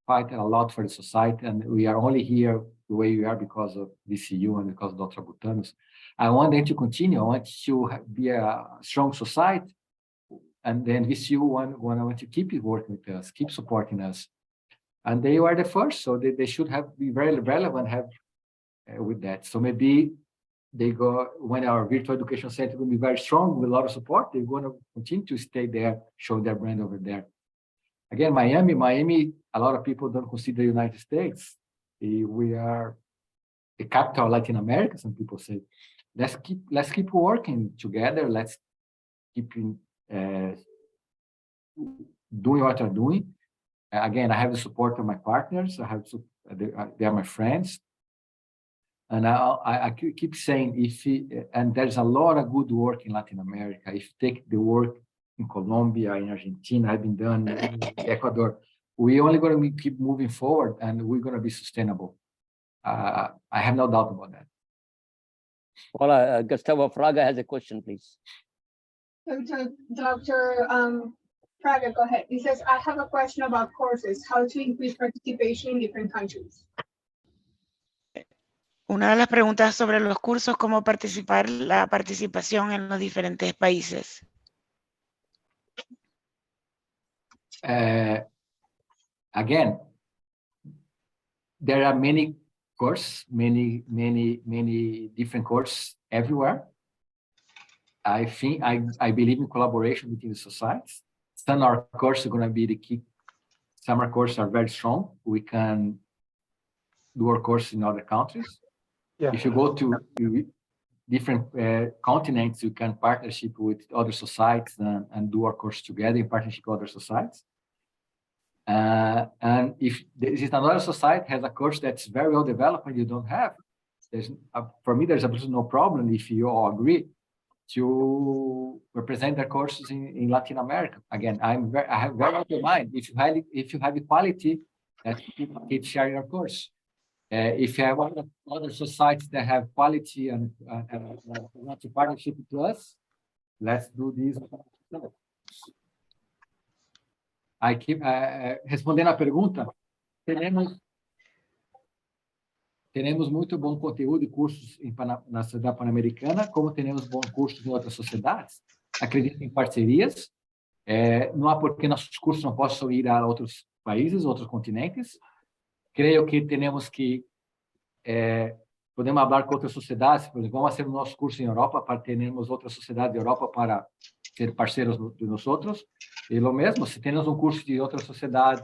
fight a lot for the society, and we are only here the way we are because of VCU and because of Dr. Abutanos. I want them to continue. I want to be a strong society. And then VCU want to keep working with us, keep supporting us. And they were the first, so they should be very relevant with that. So maybe they go, when our virtual education center will be very strong with a lot of support, they're going to continue to stay there, show their brand over there. Again, Miami, a lot of people don't consider the United States. We are the capital of Latin America, some people say. Let's keep working together. Let's keep doing what I'm doing. Again, I have the support of my partners. They are my friends. And I keep saying, and there's a lot of good work in Latin America. If you take the work in Colombia, in Argentina, I've been done in Ecuador, we're only going to keep moving forward and we're going to be sustainable. I have no doubt about that. Well, Gustavo Fraga has a question, please. Dr. Fraga, go ahead. He says, I have a question about courses, how to increase participation in different countries. Una de las preguntas sobre los cursos, cómo la participación en los diferentes países. Again, there are many courses, many different courses everywhere. I think I believe in collaboration between the societies. Some of our courses are going to be the key. Some of our courses are very strong. We can do our course in other countries. Yeah. If you go to different continents, we can partnership with other societies and do our course together in partnership with other societies. And if there is another society has a course that's very well developed and you don't have, for me, there's absolutely no problem if you all agree to represent their courses in Latin America. Again, I have very open mind. If you have equality, keep sharing your course. If you have other societies that have quality and want to partnership with us, let's do this. Aqui, respondendo à pergunta, temos muito bom conteúdo e cursos na Sociedade Pan-Americana, como temos bons cursos em outras sociedades. Acredito em parcerias. Não há por que nossos cursos não possam ir a outros países, outros continentes. Creio que temos que podemos falar com outras sociedades, por exemplo, vamos fazer o nosso curso em Europa para termos outras sociedades da Europa para ser parceiros de nós outros. E o mesmo, se temos um curso de outra sociedade,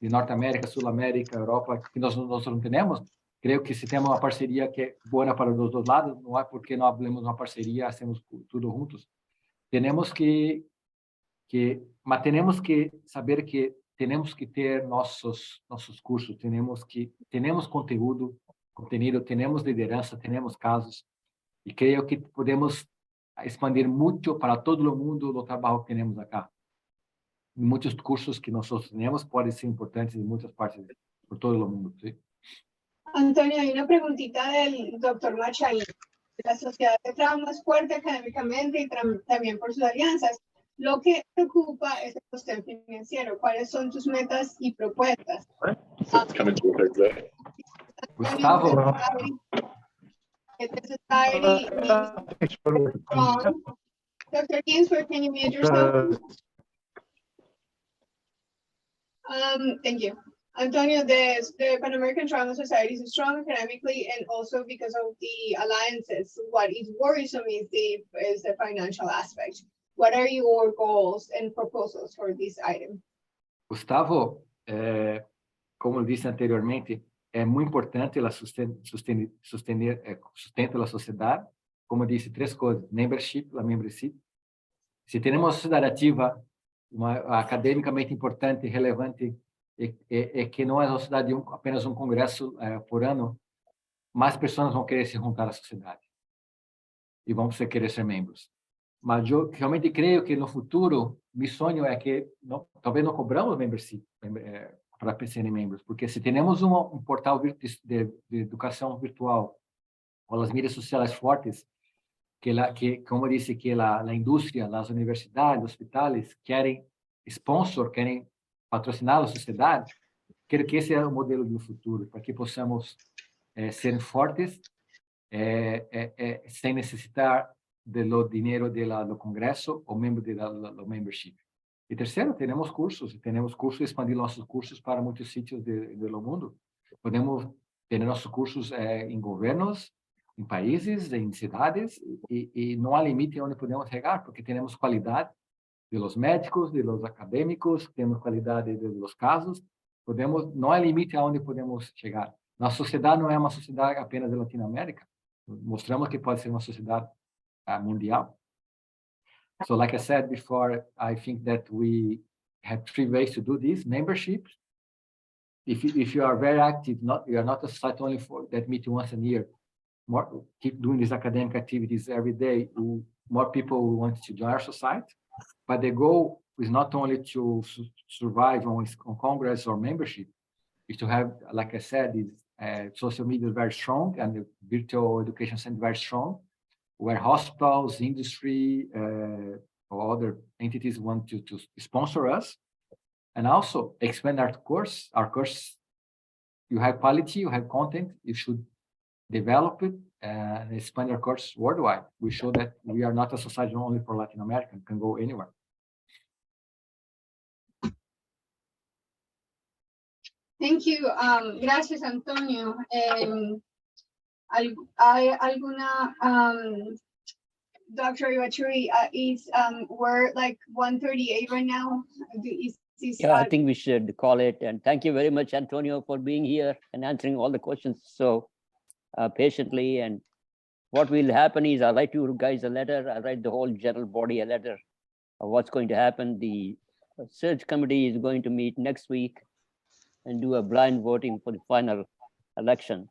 de Norte América, Sul América, Europa, que nós não temos, creio que se temos uma parceria que é boa para os dois lados, não é porque não abrimos uma parceria, hacemos tudo juntos. Mas temos que saber que temos que ter nossos cursos, temos conteúdo, temos liderança, temos casos, e creio que podemos expandir muito para todo o mundo o trabalho que temos acá. Muitos cursos que nós temos podem ser importantes em muitas partes, por todo o mundo. ¿Sí? Antonio, hay una preguntita del doctor Machay. La sociedad de trabajo más fuerte académicamente y también por sus alianzas. Lo que preocupa es el sostén financiero. ¿Cuáles son tus metas y propuestas? Gustavo. Dr. Ginsberg, can you mute yourself? Thank you. Antonio, the Pan American Trauma Society is strong academically and also because of the alliances. What is worrisome is the financial aspect. What are your goals and proposals for this item? Gustavo, como eu disse anteriormente, é muito importante ela sustento da sociedade. Como eu disse, 3 coisas: membership, a membership. Se temos uma sociedade ativa, academicamente importante, relevante, que não é uma sociedade apenas um congresso por ano, mais pessoas vão querer se juntar à sociedade e vão querer ser membros. Mas eu realmente creio que no futuro, meu sonho é que talvez não cobramos membership para serem membros, porque se temos um portal de educação virtual ou as mídias sociais fortes, que como eu disse, que a indústria, as universidades, os hospitais querem querem patrocinar a sociedade, quero que esse é o modelo do futuro, para que possamos ser fortes sem necessitar do dinheiro do congresso ou membro do membership. E terceiro, temos cursos expandir nossos cursos para muitos sítios do mundo. Podemos ter nossos cursos em governos, em países, em cidades, e não há limite onde podemos chegar, porque temos qualidade dos médicos, dos acadêmicos, temos qualidade dos casos, não há limite aonde podemos chegar. Nossa sociedade não é uma sociedade apenas da Latinoamérica, mostramos que pode ser uma sociedade mundial. So like I said before, I think that we have 3 ways to do this: membership. If you are very active, you are not a society only that meet once a year, keep doing these academic activities every day, more people will want to join our society. But the goal is not only to survive on Congress or membership, is to have, like I said, social media is very strong and the virtual education center very strong, where hospitals, industry, or other entities want to sponsor us, and also expand our course. You have quality, you have content, you should develop it and expand your course worldwide. We show that we are not a society only for Latin America, can go anywhere. Thank you. Gracias, Antonio. ¿Hay alguna, Dr. Iwachuri, we're like 1:38 right now. Yeah, I think we should call it. And thank you very much, Antonio, for being here and answering all the questions so patiently. And what will happen is I'll write you guys a letter. I'll write the whole general body a letter of what's going to happen. The search committee is going to meet next week and do a blind voting for the final election.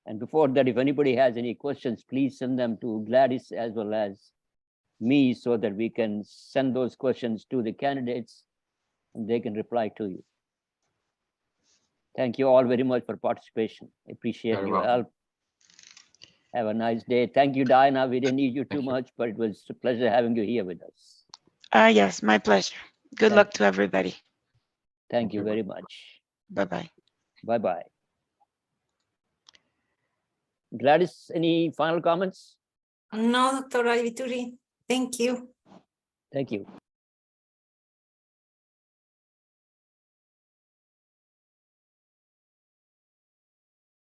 And before that, if anybody has any questions, please send them to Gladys as well as me so that we can send those questions to the candidates and they can reply to you. Thank you all very much for participation. I appreciate Very your welcome. help. Have a nice day. Thank you, Diana. We didn't need you too much, but it was a pleasure having you here with us. Yes, my pleasure. Good luck to everybody. Thank you very much. Bye-bye. Bye-bye. Gladys, any final comments? No, Dr. Alvituri, thank you. Thank you.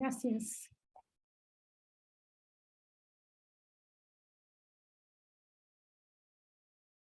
Gracias.